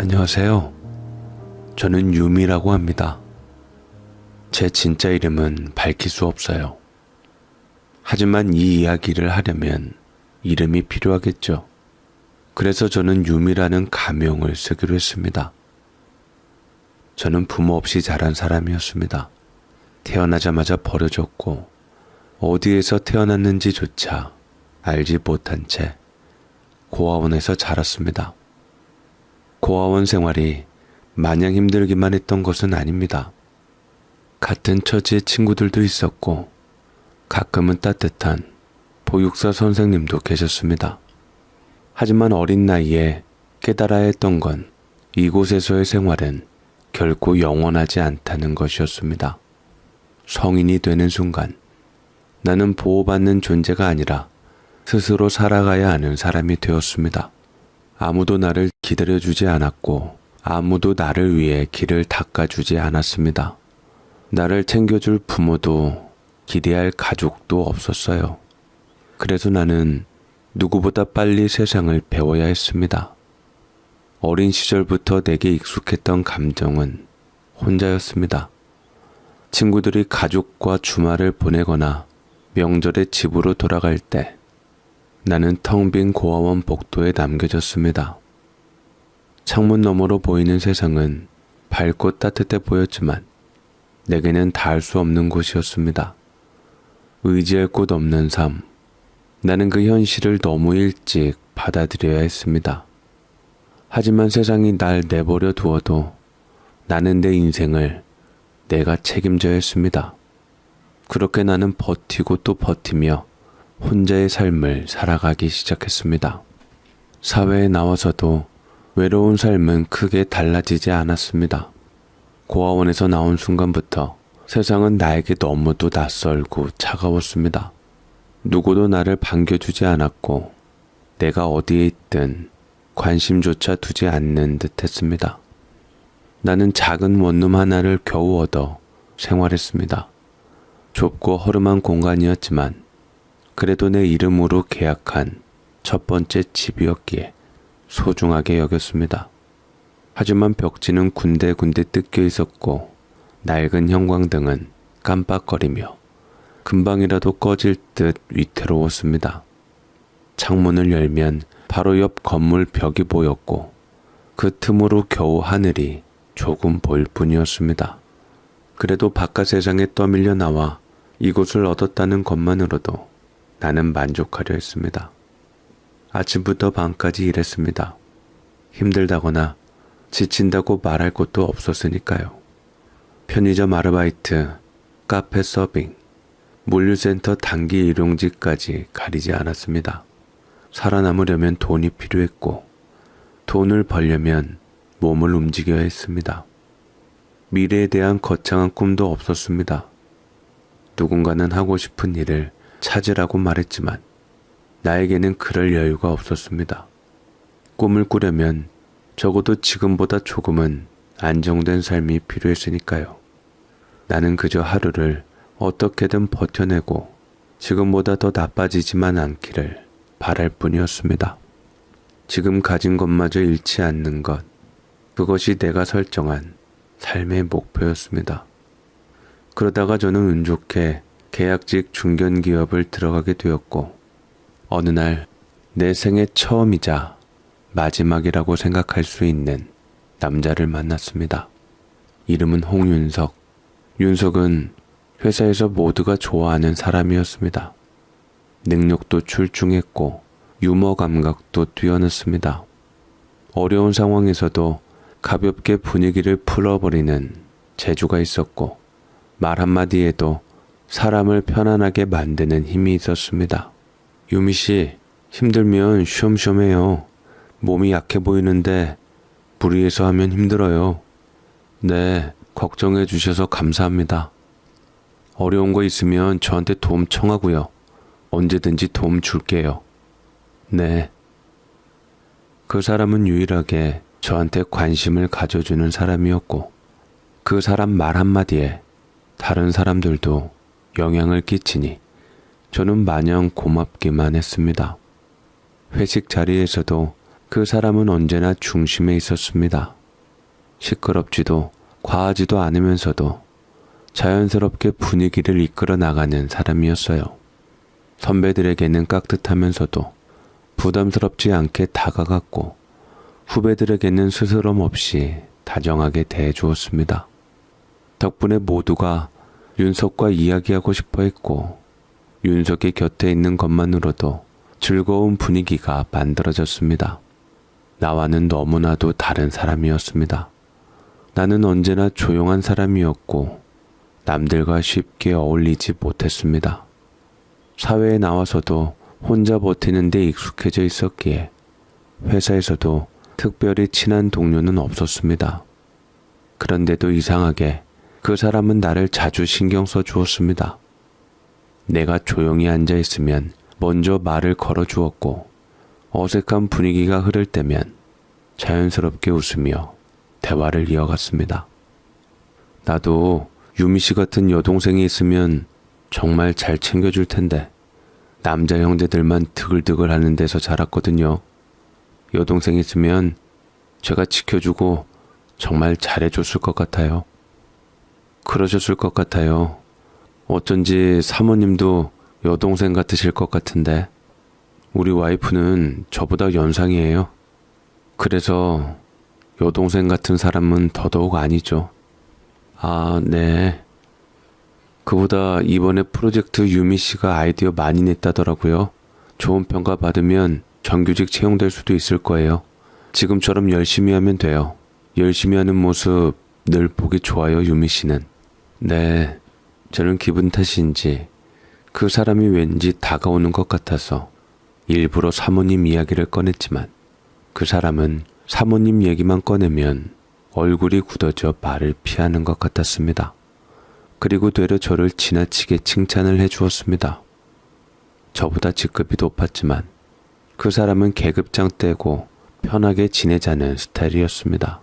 안녕하세요. 저는 유미라고 합니다. 제 진짜 이름은 밝힐 수 없어요. 하지만 이 이야기를 하려면 이름이 필요하겠죠. 그래서 저는 유미라는 가명을 쓰기로 했습니다. 저는 부모 없이 자란 사람이었습니다. 태어나자마자 버려졌고 어디에서 태어났는지조차 알지 못한 채 고아원에서 자랐습니다. 고아원 생활이 마냥 힘들기만 했던 것은 아닙니다. 같은 처지의 친구들도 있었고 가끔은 따뜻한 보육사 선생님도 계셨습니다. 하지만 어린 나이에 깨달아야 했던 건 이곳에서의 생활은 결코 영원하지 않다는 것이었습니다. 성인이 되는 순간 나는 보호받는 존재가 아니라 스스로 살아가야 하는 사람이 되었습니다. 아무도 나를 기다려주지 않았고 아무도 나를 위해 길을 닦아주지 않았습니다. 나를 챙겨줄 부모도 기대할 가족도 없었어요. 그래서 나는 누구보다 빨리 세상을 배워야 했습니다. 어린 시절부터 내게 익숙했던 감정은 혼자였습니다. 친구들이 가족과 주말을 보내거나 명절에 집으로 돌아갈 때 나는 텅 빈 고아원 복도에 남겨졌습니다. 창문 너머로 보이는 세상은 밝고 따뜻해 보였지만 내게는 닿을 수 없는 곳이었습니다. 의지할 곳 없는 삶. 나는 그 현실을 너무 일찍 받아들여야 했습니다. 하지만 세상이 날 내버려 두어도 나는 내 인생을 내가 책임져야 했습니다. 그렇게 나는 버티고 또 버티며 혼자의 삶을 살아가기 시작했습니다. 사회에 나와서도 외로운 삶은 크게 달라지지 않았습니다. 고아원에서 나온 순간부터 세상은 나에게 너무도 낯설고 차가웠습니다. 누구도 나를 반겨주지 않았고 내가 어디에 있든 관심조차 두지 않는 듯 했습니다. 나는 작은 원룸 하나를 겨우 얻어 생활했습니다. 좁고 허름한 공간이었지만 그래도 내 이름으로 계약한 첫 번째 집이었기에 소중하게 여겼습니다. 하지만 벽지는 군데군데 뜯겨 있었고 낡은 형광등은 깜빡거리며 금방이라도 꺼질 듯 위태로웠습니다. 창문을 열면 바로 옆 건물 벽이 보였고 그 틈으로 겨우 하늘이 조금 보일 뿐이었습니다. 그래도 바깥 세상에 떠밀려 나와 이곳을 얻었다는 것만으로도 나는 만족하려 했습니다. 아침부터 밤까지 일했습니다. 힘들다거나 지친다고 말할 것도 없었으니까요. 편의점 아르바이트, 카페 서빙, 물류센터 단기 일용직까지 가리지 않았습니다. 살아남으려면 돈이 필요했고 돈을 벌려면 몸을 움직여야 했습니다. 미래에 대한 거창한 꿈도 없었습니다. 누군가는 하고 싶은 일을 찾으라고 말했지만 나에게는 그럴 여유가 없었습니다. 꿈을 꾸려면 적어도 지금보다 조금은 안정된 삶이 필요했으니까요. 나는 그저 하루를 어떻게든 버텨내고 지금보다 더 나빠지지만 않기를 바랄 뿐이었습니다. 지금 가진 것마저 잃지 않는 것, 그것이 내가 설정한 삶의 목표였습니다. 그러다가 저는 운 좋게 계약직 중견기업을 들어가게 되었고 어느 날 내 생애 처음이자 마지막이라고 생각할 수 있는 남자를 만났습니다. 이름은 홍윤석. 윤석은 회사에서 모두가 좋아하는 사람이었습니다. 능력도 출중했고 유머 감각도 뛰어났습니다. 어려운 상황에서도 가볍게 분위기를 풀어버리는 재주가 있었고 말 한마디에도 사람을 편안하게 만드는 힘이 있었습니다. 유미씨, 힘들면 쉬엄쉬엄 해요. 몸이 약해 보이는데 무리해서 하면 힘들어요. 네, 걱정해 주셔서 감사합니다. 어려운 거 있으면 저한테 도움 청하고요. 언제든지 도움 줄게요. 네. 그 사람은 유일하게 저한테 관심을 가져주는 사람이었고 그 사람 말 한마디에 다른 사람들도 영향을 끼치니 저는 마냥 고맙기만 했습니다. 회식 자리에서도 그 사람은 언제나 중심에 있었습니다. 시끄럽지도 과하지도 않으면서도 자연스럽게 분위기를 이끌어 나가는 사람이었어요. 선배들에게는 깍듯하면서도 부담스럽지 않게 다가갔고 후배들에게는 스스럼 없이 다정하게 대해주었습니다. 덕분에 모두가 윤석과 이야기하고 싶어 했고 윤석이 곁에 있는 것만으로도 즐거운 분위기가 만들어졌습니다. 나와는 너무나도 다른 사람이었습니다. 나는 언제나 조용한 사람이었고 남들과 쉽게 어울리지 못했습니다. 사회에 나와서도 혼자 버티는 데 익숙해져 있었기에 회사에서도 특별히 친한 동료는 없었습니다. 그런데도 이상하게 그 사람은 나를 자주 신경 써 주었습니다. 내가 조용히 앉아 있으면 먼저 말을 걸어 주었고 어색한 분위기가 흐를 때면 자연스럽게 웃으며 대화를 이어갔습니다. 나도 유미 씨 같은 여동생이 있으면 정말 잘 챙겨줄 텐데 남자 형제들만 드글드글 하는 데서 자랐거든요. 여동생 있으면 제가 지켜주고 정말 잘해줬을 것 같아요. 그러셨을 것 같아요. 어쩐지 사모님도 여동생 같으실 것 같은데 우리 와이프는 저보다 연상이에요. 그래서 여동생 같은 사람은 더더욱 아니죠. 아, 네. 그보다 이번에 프로젝트 유미 씨가 아이디어 많이 냈다더라고요. 좋은 평가 받으면 정규직 채용될 수도 있을 거예요. 지금처럼 열심히 하면 돼요. 열심히 하는 모습 늘 보기 좋아요, 유미 씨는. 네, 저는 기분 탓인지 그 사람이 왠지 다가오는 것 같아서 일부러 사모님 이야기를 꺼냈지만 그 사람은 사모님 얘기만 꺼내면 얼굴이 굳어져 말을 피하는 것 같았습니다. 그리고 되려 저를 지나치게 칭찬을 해주었습니다. 저보다 직급이 높았지만 그 사람은 계급장 떼고 편하게 지내자는 스타일이었습니다.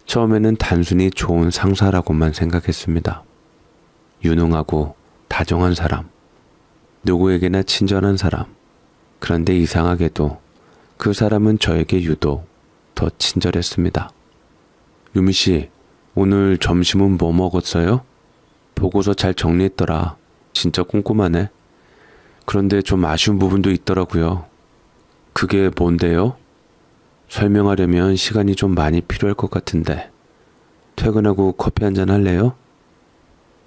처음에는 단순히 좋은 상사라고만 생각했습니다. 유능하고 다정한 사람, 누구에게나 친절한 사람. 그런데 이상하게도 그 사람은 저에게 유독 더 친절했습니다. 유미 씨, 오늘 점심은 뭐 먹었어요? 보고서 잘 정리했더라. 진짜 꼼꼼하네. 그런데 좀 아쉬운 부분도 있더라고요. 그게 뭔데요? 설명하려면 시간이 좀 많이 필요할 것 같은데. 퇴근하고 커피 한잔 할래요?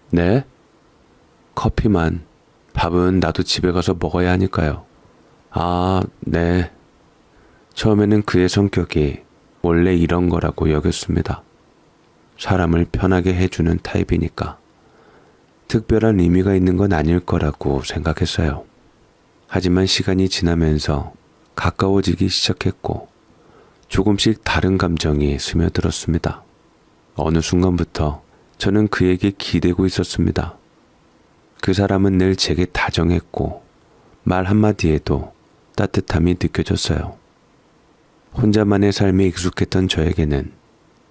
네? 커피만. 밥은 나도 집에 가서 먹어야 하니까요. 아, 네. 처음에는 그의 성격이 원래 이런 거라고 여겼습니다. 사람을 편하게 해주는 타입이니까. 특별한 의미가 있는 건 아닐 거라고 생각했어요. 하지만 시간이 지나면서 가까워지기 시작했고 조금씩 다른 감정이 스며들었습니다. 어느 순간부터 저는 그에게 기대고 있었습니다. 그 사람은 늘 제게 다정했고 말 한마디에도 따뜻함이 느껴졌어요. 혼자만의 삶에 익숙했던 저에게는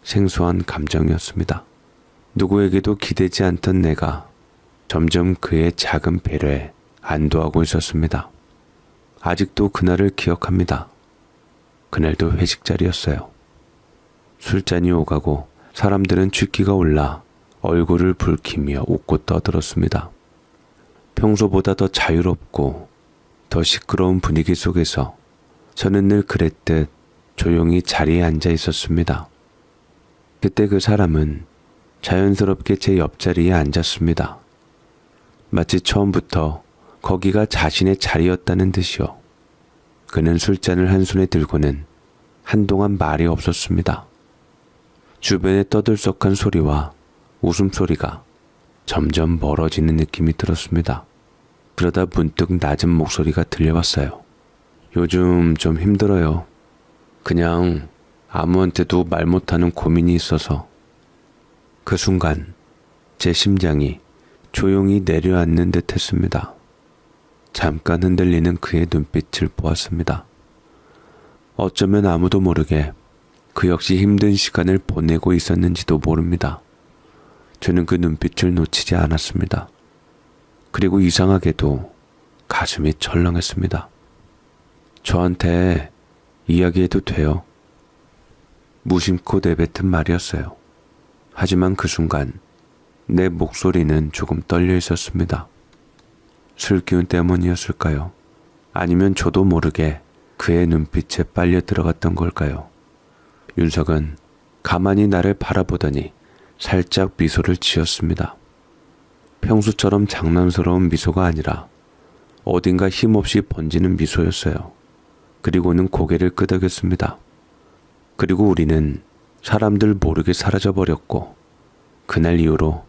생소한 감정이었습니다. 누구에게도 기대지 않던 내가 점점 그의 작은 배려에 안도하고 있었습니다. 아직도 그날을 기억합니다. 그날도 회식 자리였어요. 술잔이 오가고 사람들은 취기가 올라 얼굴을 붉히며 웃고 떠들었습니다. 평소보다 더 자유롭고 더 시끄러운 분위기 속에서 저는 늘 그랬듯 조용히 자리에 앉아 있었습니다. 그때 그 사람은 자연스럽게 제 옆자리에 앉았습니다. 마치 처음부터 거기가 자신의 자리였다는 듯이요. 그는 술잔을 한 손에 들고는 한동안 말이 없었습니다. 주변의 떠들썩한 소리와 웃음소리가 점점 멀어지는 느낌이 들었습니다. 그러다 문득 낮은 목소리가 들려왔어요. 요즘 좀 힘들어요. 그냥 아무한테도 말 못하는 고민이 있어서. 그 순간 제 심장이 조용히 내려앉는 듯 했습니다. 잠깐 흔들리는 그의 눈빛을 보았습니다. 어쩌면 아무도 모르게 그 역시 힘든 시간을 보내고 있었는지도 모릅니다. 저는 그 눈빛을 놓치지 않았습니다. 그리고 이상하게도 가슴이 철렁했습니다. 저한테 이야기해도 돼요. 무심코 내뱉은 말이었어요. 하지만 그 순간 내 목소리는 조금 떨려 있었습니다. 술 기운 때문이었을까요? 아니면 저도 모르게 그의 눈빛에 빨려 들어갔던 걸까요? 윤석은 가만히 나를 바라보더니 살짝 미소를 지었습니다. 평소처럼 장난스러운 미소가 아니라 어딘가 힘없이 번지는 미소였어요. 그리고는 고개를 끄덕였습니다. 그리고 우리는 사람들 모르게 사라져버렸고 그날 이후로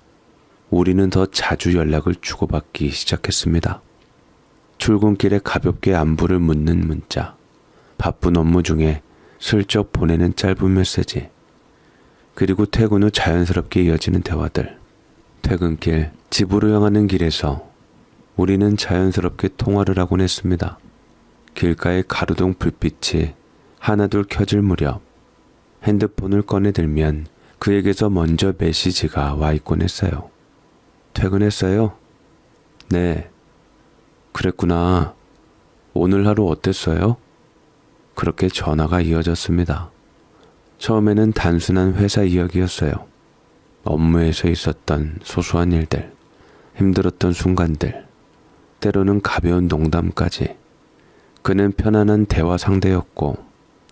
우리는 더 자주 연락을 주고받기 시작했습니다. 출근길에 가볍게 안부를 묻는 문자, 바쁜 업무 중에 슬쩍 보내는 짧은 메시지, 그리고 퇴근 후 자연스럽게 이어지는 대화들. 퇴근길 집으로 향하는 길에서 우리는 자연스럽게 통화를 하곤 했습니다. 길가의 가로등 불빛이 하나둘 켜질 무렵 핸드폰을 꺼내들면 그에게서 먼저 메시지가 와 있곤 했어요. 퇴근했어요? 네. 그랬구나. 오늘 하루 어땠어요? 그렇게 전화가 이어졌습니다. 처음에는 단순한 회사 이야기였어요. 업무에서 있었던 소소한 일들, 힘들었던 순간들, 때로는 가벼운 농담까지. 그는 편안한 대화 상대였고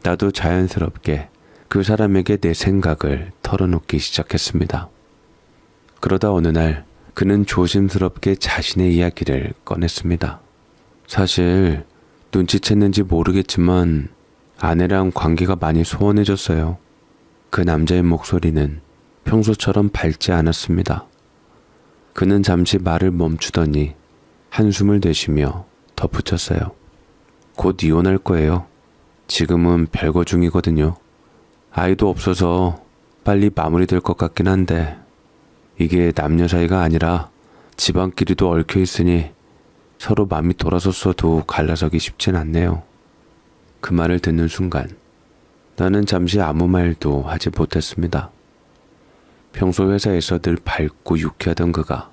나도 자연스럽게 그 사람에게 내 생각을 털어놓기 시작했습니다. 그러다 어느 날 그는 조심스럽게 자신의 이야기를 꺼냈습니다. 사실 눈치챘는지 모르겠지만 아내랑 관계가 많이 소원해졌어요. 그 남자의 목소리는 평소처럼 밝지 않았습니다. 그는 잠시 말을 멈추더니 한숨을 내쉬며 덧붙였어요. 곧 이혼할 거예요. 지금은 별거 중이거든요. 아이도 없어서 빨리 마무리될 것 같긴 한데 이게 남녀 사이가 아니라 집안끼리도 얽혀 있으니 서로 마음이 돌아섰어도 갈라서기 쉽진 않네요. 그 말을 듣는 순간 나는 잠시 아무 말도 하지 못했습니다. 평소 회사에서 늘 밝고 유쾌하던 그가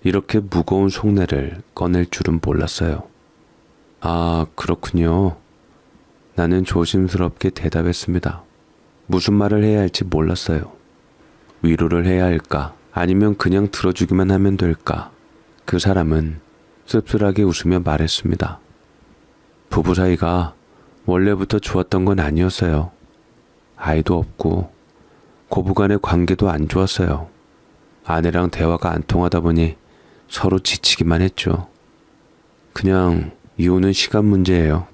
이렇게 무거운 속내를 꺼낼 줄은 몰랐어요. 아, 그렇군요. 나는 조심스럽게 대답했습니다. 무슨 말을 해야 할지 몰랐어요. 위로를 해야 할까? 아니면 그냥 들어주기만 하면 될까? 그 사람은 씁쓸하게 웃으며 말했습니다. 부부 사이가 원래부터 좋았던 건 아니었어요. 아이도 없고 고부간의 관계도 안 좋았어요. 아내랑 대화가 안 통하다 보니 서로 지치기만 했죠. 그냥 이혼은 시간 문제예요.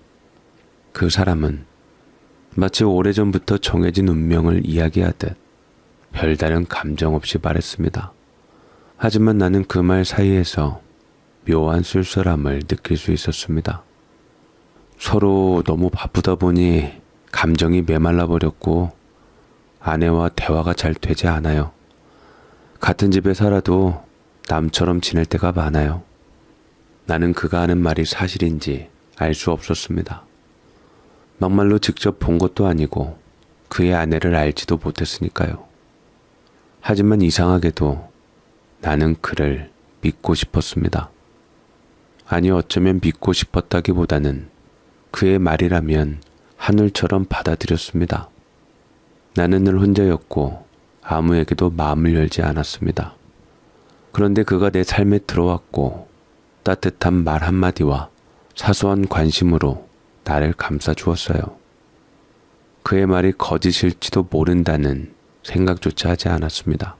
그 사람은 마치 오래전부터 정해진 운명을 이야기하듯 별다른 감정 없이 말했습니다. 하지만 나는 그 말 사이에서 묘한 쓸쓸함을 느낄 수 있었습니다. 서로 너무 바쁘다 보니 감정이 메말라 버렸고 아내와 대화가 잘 되지 않아요. 같은 집에 살아도 남처럼 지낼 때가 많아요. 나는 그가 하는 말이 사실인지 알 수 없었습니다. 막말로 직접 본 것도 아니고 그의 아내를 알지도 못했으니까요. 하지만 이상하게도 나는 그를 믿고 싶었습니다. 아니, 어쩌면 믿고 싶었다기보다는 그의 말이라면 하늘처럼 받아들였습니다. 나는 늘 혼자였고 아무에게도 마음을 열지 않았습니다. 그런데 그가 내 삶에 들어왔고 따뜻한 말 한마디와 사소한 관심으로 나를 감싸주었어요. 그의 말이 거짓일지도 모른다는 생각조차 하지 않았습니다.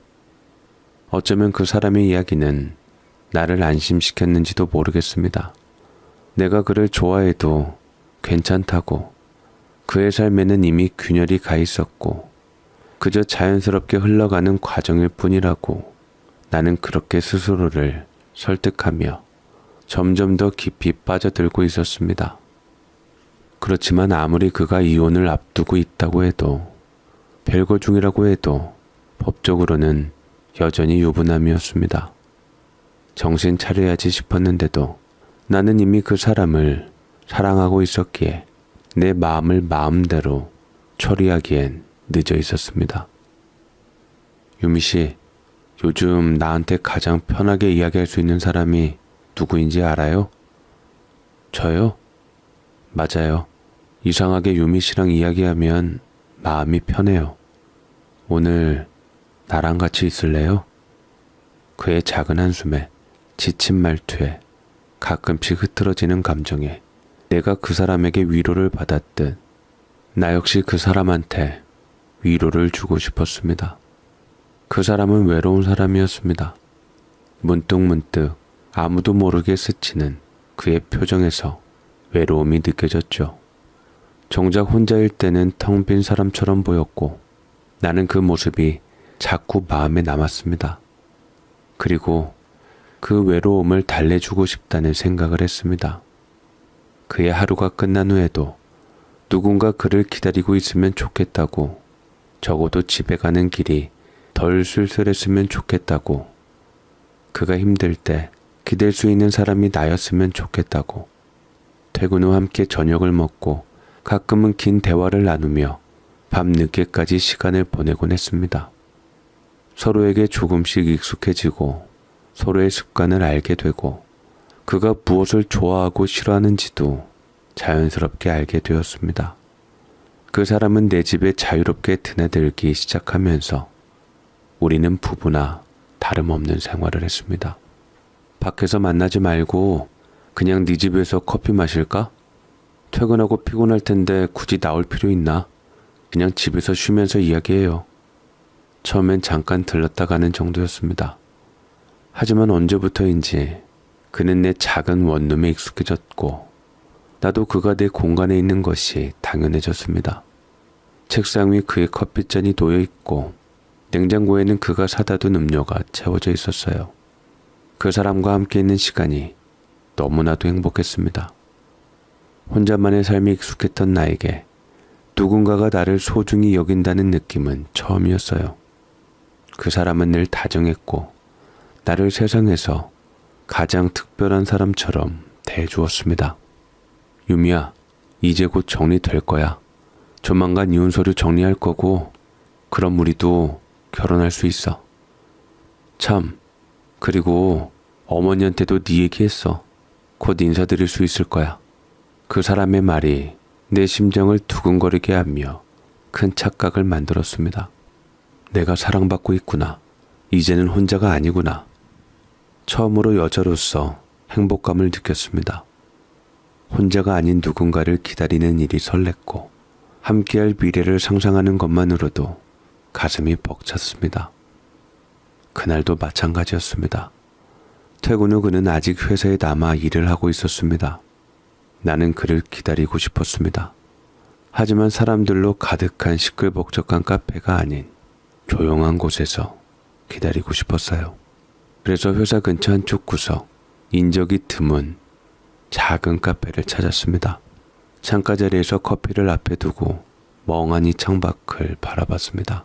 어쩌면 그 사람의 이야기는 나를 안심시켰는지도 모르겠습니다. 내가 그를 좋아해도 괜찮다고, 그의 삶에는 이미 균열이 가 있었고 그저 자연스럽게 흘러가는 과정일 뿐이라고 나는 그렇게 스스로를 설득하며 점점 더 깊이 빠져들고 있었습니다. 그렇지만 아무리 그가 이혼을 앞두고 있다고 해도, 별거 중이라고 해도 법적으로는 여전히 유부남이었습니다. 정신 차려야지 싶었는데도 나는 이미 그 사람을 사랑하고 있었기에 내 마음을 마음대로 처리하기엔 늦어 있었습니다. 유미 씨, 요즘 나한테 가장 편하게 이야기할 수 있는 사람이 누구인지 알아요? 저요? 맞아요. 이상하게 유미 씨랑 이야기하면 마음이 편해요. 오늘 나랑 같이 있을래요? 그의 작은 한숨에, 지친 말투에, 가끔씩 흐트러지는 감정에 내가 그 사람에게 위로를 받았듯 나 역시 그 사람한테 위로를 주고 싶었습니다. 그 사람은 외로운 사람이었습니다. 문득문득 아무도 모르게 스치는 그의 표정에서 외로움이 느껴졌죠. 정작 혼자일 때는 텅 빈 사람처럼 보였고 나는 그 모습이 자꾸 마음에 남았습니다. 그리고 그 외로움을 달래주고 싶다는 생각을 했습니다. 그의 하루가 끝난 후에도 누군가 그를 기다리고 있으면 좋겠다고, 적어도 집에 가는 길이 덜 쓸쓸했으면 좋겠다고, 그가 힘들 때 기댈 수 있는 사람이 나였으면 좋겠다고, 퇴근 후 함께 저녁을 먹고 가끔은 긴 대화를 나누며 밤늦게까지 시간을 보내곤 했습니다. 서로에게 조금씩 익숙해지고 서로의 습관을 알게 되고 그가 무엇을 좋아하고 싫어하는지도 자연스럽게 알게 되었습니다. 그 사람은 내 집에 자유롭게 드나들기 시작하면서 우리는 부부나 다름없는 생활을 했습니다. 밖에서 만나지 말고 그냥 네 집에서 커피 마실까? 퇴근하고 피곤할 텐데 굳이 나올 필요 있나? 그냥 집에서 쉬면서 이야기해요. 처음엔 잠깐 들렀다 가는 정도였습니다. 하지만 언제부터인지 그는 내 작은 원룸에 익숙해졌고 나도 그가 내 공간에 있는 것이 당연해졌습니다. 책상 위 그의 커피잔이 놓여 있고 냉장고에는 그가 사다 둔 음료가 채워져 있었어요. 그 사람과 함께 있는 시간이 너무나도 행복했습니다. 혼자만의 삶이 익숙했던 나에게 누군가가 나를 소중히 여긴다는 느낌은 처음이었어요. 그 사람은 늘 다정했고 나를 세상에서 가장 특별한 사람처럼 대해주었습니다. 유미야, 이제 곧 정리될 거야. 조만간 이혼 서류 정리할 거고 그럼 우리도 결혼할 수 있어. 참, 그리고 어머니한테도 네 얘기했어. 곧 인사드릴 수 있을 거야. 그 사람의 말이 내 심장을 두근거리게 하며 큰 착각을 만들었습니다. 내가 사랑받고 있구나. 이제는 혼자가 아니구나. 처음으로 여자로서 행복감을 느꼈습니다. 혼자가 아닌 누군가를 기다리는 일이 설렜고 함께할 미래를 상상하는 것만으로도 가슴이 벅찼습니다. 그날도 마찬가지였습니다. 퇴근 후 그는 아직 회사에 남아 일을 하고 있었습니다. 나는 그를 기다리고 싶었습니다. 하지만 사람들로 가득한 시끌벅적한 카페가 아닌 조용한 곳에서 기다리고 싶었어요. 그래서 회사 근처 한쪽 구석, 인적이 드문 작은 카페를 찾았습니다. 창가 자리에서 커피를 앞에 두고 멍하니 창밖을 바라봤습니다.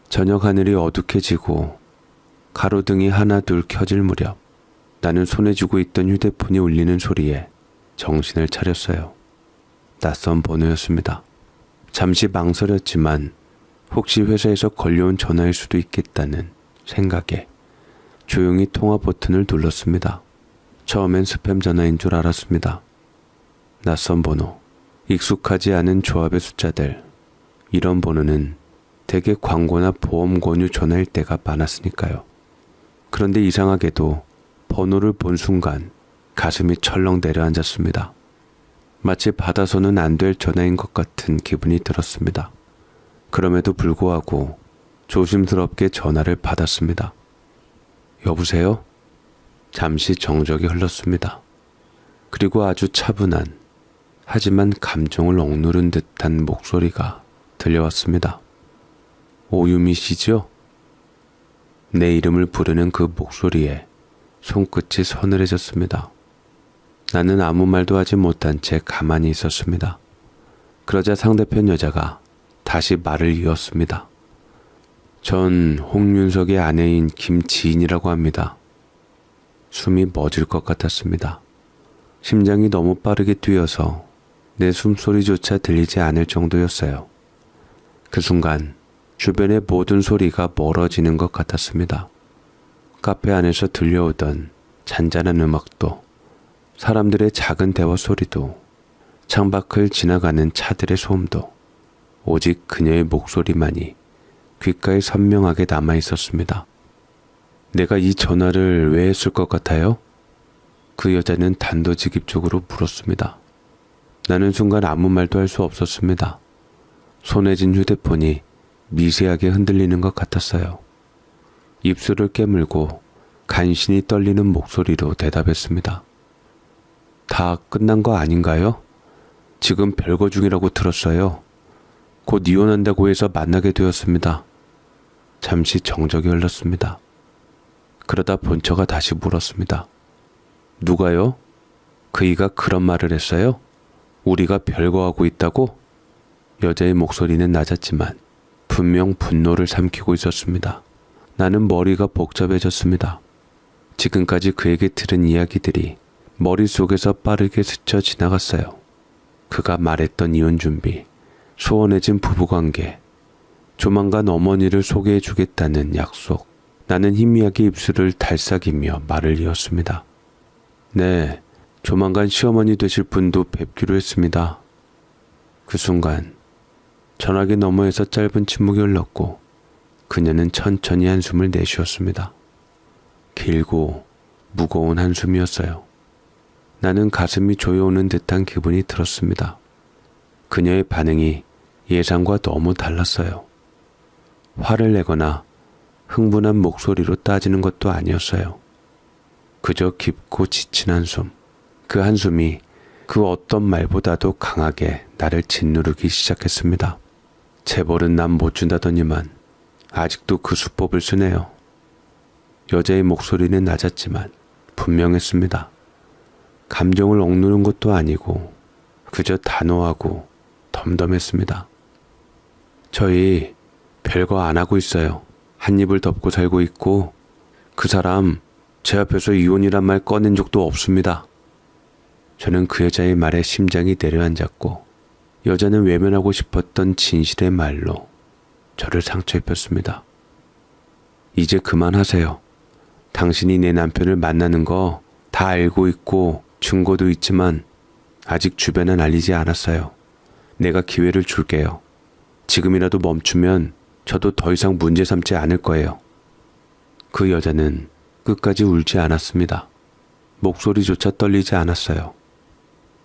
저녁 하늘이 어둑해지고 가로등이 하나 둘 켜질 무렵 나는 손에 쥐고 있던 휴대폰이 울리는 소리에 정신을 차렸어요. 낯선 번호였습니다. 잠시 망설였지만 혹시 회사에서 걸려온 전화일 수도 있겠다는 생각에 조용히 통화 버튼을 눌렀습니다. 처음엔 스팸 전화인 줄 알았습니다. 낯선 번호, 익숙하지 않은 조합의 숫자들, 이런 번호는 대개 광고나 보험 권유 전화일 때가 많았으니까요. 그런데 이상하게도 번호를 본 순간 가슴이 철렁 내려앉았습니다. 마치 받아서는 안 될 전화인 것 같은 기분이 들었습니다. 그럼에도 불구하고 조심스럽게 전화를 받았습니다. 여보세요? 잠시 정적이 흘렀습니다. 그리고 아주 차분한 하지만 감정을 억누른 듯한 목소리가 들려왔습니다. 오유미 씨죠? 내 이름을 부르는 그 목소리에 손끝이 서늘해졌습니다. 나는 아무 말도 하지 못한 채 가만히 있었습니다. 그러자 상대편 여자가 다시 말을 이었습니다. 전 홍윤석의 아내인 김지인이라고 합니다. 숨이 멎을 것 같았습니다. 심장이 너무 빠르게 뛰어서 내 숨소리조차 들리지 않을 정도였어요. 그 순간 주변의 모든 소리가 멀어지는 것 같았습니다. 카페 안에서 들려오던 잔잔한 음악도, 사람들의 작은 대화 소리도, 창밖을 지나가는 차들의 소음도 오직 그녀의 목소리만이 귓가에 선명하게 남아 있었습니다. 내가 이 전화를 왜 했을 것 같아요? 그 여자는 단도직입적으로 물었습니다. 나는 순간 아무 말도 할 수 없었습니다. 손에 쥔 휴대폰이 미세하게 흔들리는 것 같았어요. 입술을 깨물고 간신히 떨리는 목소리로 대답했습니다. 다 끝난 거 아닌가요? 지금 별거 중이라고 들었어요. 곧 이혼한다고 해서 만나게 되었습니다. 잠시 정적이 흘렀습니다. 그러다 본처가 다시 물었습니다. 누가요? 그이가 그런 말을 했어요? 우리가 별거하고 있다고? 여자의 목소리는 낮았지만 분명 분노를 삼키고 있었습니다. 나는 머리가 복잡해졌습니다. 지금까지 그에게 들은 이야기들이 머릿속에서 빠르게 스쳐 지나갔어요. 그가 말했던 이혼 준비, 소원해진 부부관계, 조만간 어머니를 소개해주겠다는 약속. 나는 희미하게 입술을 달싹이며 말을 이었습니다. 네, 조만간 시어머니 되실 분도 뵙기로 했습니다. 그 순간 전화기 너머에서 짧은 침묵이 흘렀고 그녀는 천천히 한숨을 내쉬었습니다. 길고 무거운 한숨이었어요. 나는 가슴이 조여오는 듯한 기분이 들었습니다. 그녀의 반응이 예상과 너무 달랐어요. 화를 내거나 흥분한 목소리로 따지는 것도 아니었어요. 그저 깊고 지친 한숨. 그 한숨이 그 어떤 말보다도 강하게 나를 짓누르기 시작했습니다. 재벌은 난 못 준다더니만 아직도 그 수법을 쓰네요. 여자의 목소리는 낮았지만 분명했습니다. 감정을 억누른 것도 아니고 그저 단호하고 덤덤했습니다. 저희 별거 안 하고 있어요. 한 입을 덮고 살고 있고 그 사람 제 앞에서 이혼이란 말 꺼낸 적도 없습니다. 저는 그 여자의 말에 심장이 내려앉았고 여자는 외면하고 싶었던 진실의 말로 저를 상처 입혔습니다. 이제 그만하세요. 당신이 내 남편을 만나는 거 다 알고 있고 증거도 있지만 아직 주변엔 알리지 않았어요. 내가 기회를 줄게요. 지금이라도 멈추면 저도 더 이상 문제 삼지 않을 거예요. 그 여자는 끝까지 울지 않았습니다. 목소리조차 떨리지 않았어요.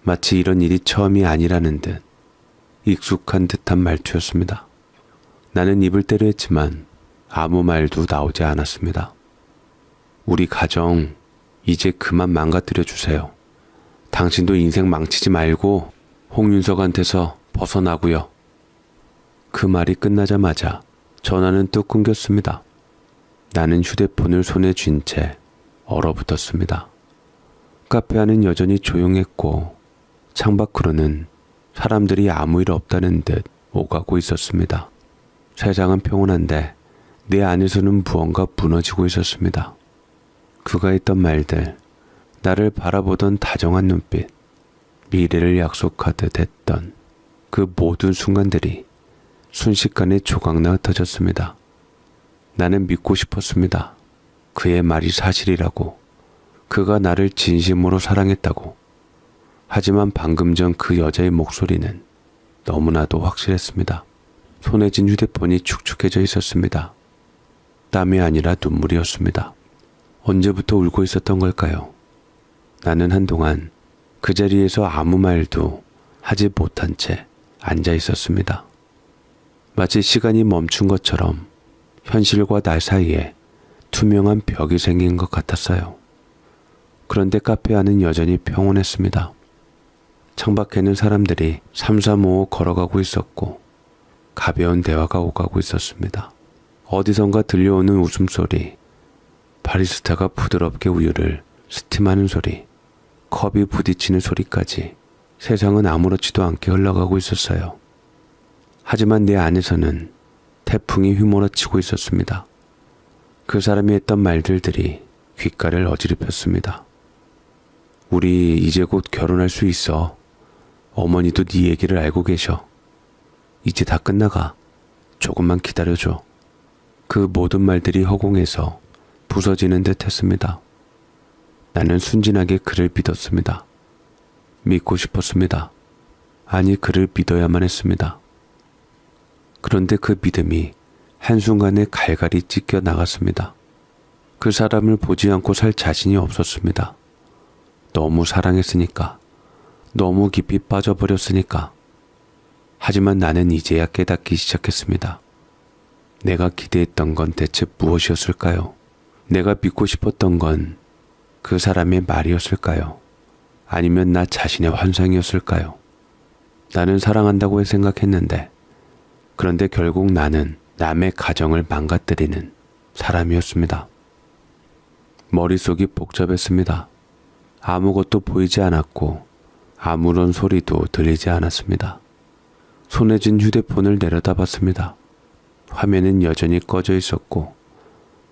마치 이런 일이 처음이 아니라는 듯 익숙한 듯한 말투였습니다. 나는 입을 때려 했지만 아무 말도 나오지 않았습니다. 우리 가정 이제 그만 망가뜨려 주세요. 당신도 인생 망치지 말고 홍윤석한테서 벗어나고요. 그 말이 끝나자마자 전화는 뚝 끊겼습니다. 나는 휴대폰을 손에 쥔 채 얼어붙었습니다. 카페 안은 여전히 조용했고 창밖으로는 사람들이 아무 일 없다는 듯 오가고 있었습니다. 세상은 평온한데 내 안에서는 무언가 무너지고 있었습니다. 그가 했던 말들, 나를 바라보던 다정한 눈빛, 미래를 약속하듯 했던 그 모든 순간들이 순식간에 조각나 흩어졌습니다. 나는 믿고 싶었습니다. 그의 말이 사실이라고, 그가 나를 진심으로 사랑했다고. 하지만 방금 전 그 여자의 목소리는 너무나도 확실했습니다. 손에 쥔 휴대폰이 축축해져 있었습니다. 땀이 아니라 눈물이었습니다. 언제부터 울고 있었던 걸까요? 나는 한동안 그 자리에서 아무 말도 하지 못한 채 앉아 있었습니다. 마치 시간이 멈춘 것처럼 현실과 나 사이에 투명한 벽이 생긴 것 같았어요. 그런데 카페 안은 여전히 평온했습니다. 창밖에는 사람들이 삼삼오오 걸어가고 있었고 가벼운 대화가 오가고 있었습니다. 어디선가 들려오는 웃음소리, 바리스타가 부드럽게 우유를 스팀하는 소리, 컵이 부딪히는 소리까지 세상은 아무렇지도 않게 흘러가고 있었어요. 하지만 내 안에서는 태풍이 휘몰아치고 있었습니다. 그 사람이 했던 말들이 귓가를 어지럽혔습니다. 우리 이제 곧 결혼할 수 있어. 어머니도 네 얘기를 알고 계셔. 이제 다 끝나가. 조금만 기다려줘. 그 모든 말들이 허공에서 부서지는 듯 했습니다. 나는 순진하게 그를 믿었습니다. 믿고 싶었습니다. 아니, 그를 믿어야만 했습니다. 그런데 그 믿음이 한순간에 갈갈이 찢겨 나갔습니다. 그 사람을 보지 않고 살 자신이 없었습니다. 너무 사랑했으니까, 너무 깊이 빠져버렸으니까. 하지만 나는 이제야 깨닫기 시작했습니다. 내가 기대했던 건 대체 무엇이었을까요? 내가 믿고 싶었던 건 그 사람의 말이었을까요? 아니면 나 자신의 환상이었을까요? 나는 사랑한다고 생각했는데, 그런데 결국 나는 남의 가정을 망가뜨리는 사람이었습니다. 머릿속이 복잡했습니다. 아무것도 보이지 않았고 아무런 소리도 들리지 않았습니다. 손에 쥔 휴대폰을 내려다봤습니다. 화면은 여전히 꺼져 있었고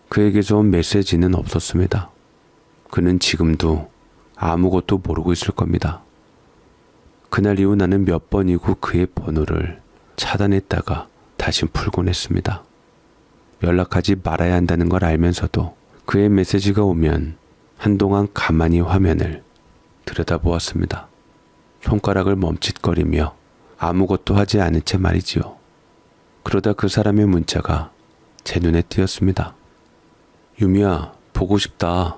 그에게서 온 메시지는 없었습니다. 그는 지금도 아무것도 모르고 있을 겁니다. 그날 이후 나는 몇 번이고 그의 번호를 차단했다가 다시 풀곤 했습니다. 연락하지 말아야 한다는 걸 알면서도 그의 메시지가 오면 한동안 가만히 화면을 들여다보았습니다. 손가락을 멈칫거리며 아무것도 하지 않은 채 말이지요. 그러다 그 사람의 문자가 제 눈에 띄었습니다. 유미야, 보고 싶다.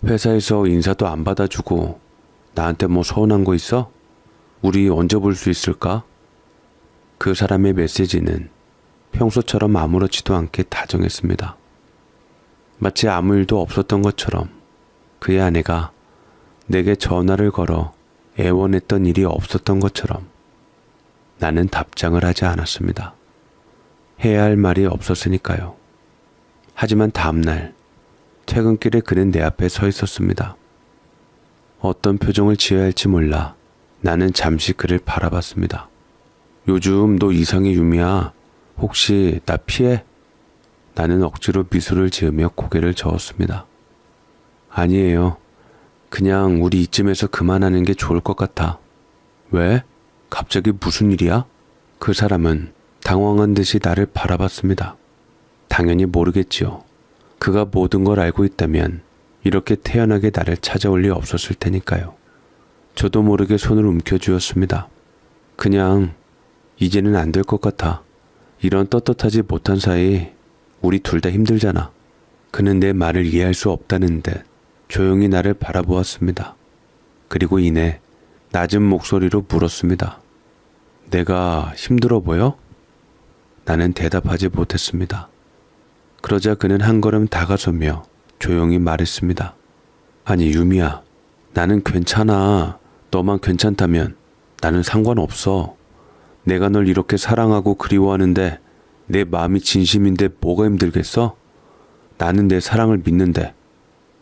회사에서 인사도 안 받아주고 나한테 뭐 서운한 거 있어? 우리 언제 볼 수 있을까? 그 사람의 메시지는 평소처럼 아무렇지도 않게 다정했습니다. 마치 아무 일도 없었던 것처럼 그의 아내가 내게 전화를 걸어 애원했던 일이 없었던 것처럼 나는 답장을 하지 않았습니다. 해야 할 말이 없었으니까요. 하지만 다음날 퇴근길에 그는 내 앞에 서 있었습니다. 어떤 표정을 지어야 할지 몰라 나는 잠시 그를 바라봤습니다. 요즘 너 이상해 유미야. 혹시 나 피해? 나는 억지로 미소를 지으며 고개를 저었습니다. 아니에요. 그냥 우리 이쯤에서 그만하는 게 좋을 것 같아. 왜? 갑자기 무슨 일이야? 그 사람은 당황한 듯이 나를 바라봤습니다. 당연히 모르겠지요. 그가 모든 걸 알고 있다면 이렇게 태연하게 나를 찾아올 리 없었을 테니까요. 저도 모르게 손을 움켜쥐었습니다. 그냥 이제는 안 될 것 같아. 이런 떳떳하지 못한 사이 우리 둘 다 힘들잖아. 그는 내 말을 이해할 수 없다는 듯 조용히 나를 바라보았습니다. 그리고 이내 낮은 목소리로 물었습니다. 내가 힘들어 보여? 나는 대답하지 못했습니다. 그러자 그는 한 걸음 다가서며 조용히 말했습니다. 아니 유미야, 나는 괜찮아. 너만 괜찮다면 나는 상관없어. 내가 널 이렇게 사랑하고 그리워하는데 내 마음이 진심인데 뭐가 힘들겠어? 나는 내 사랑을 믿는데.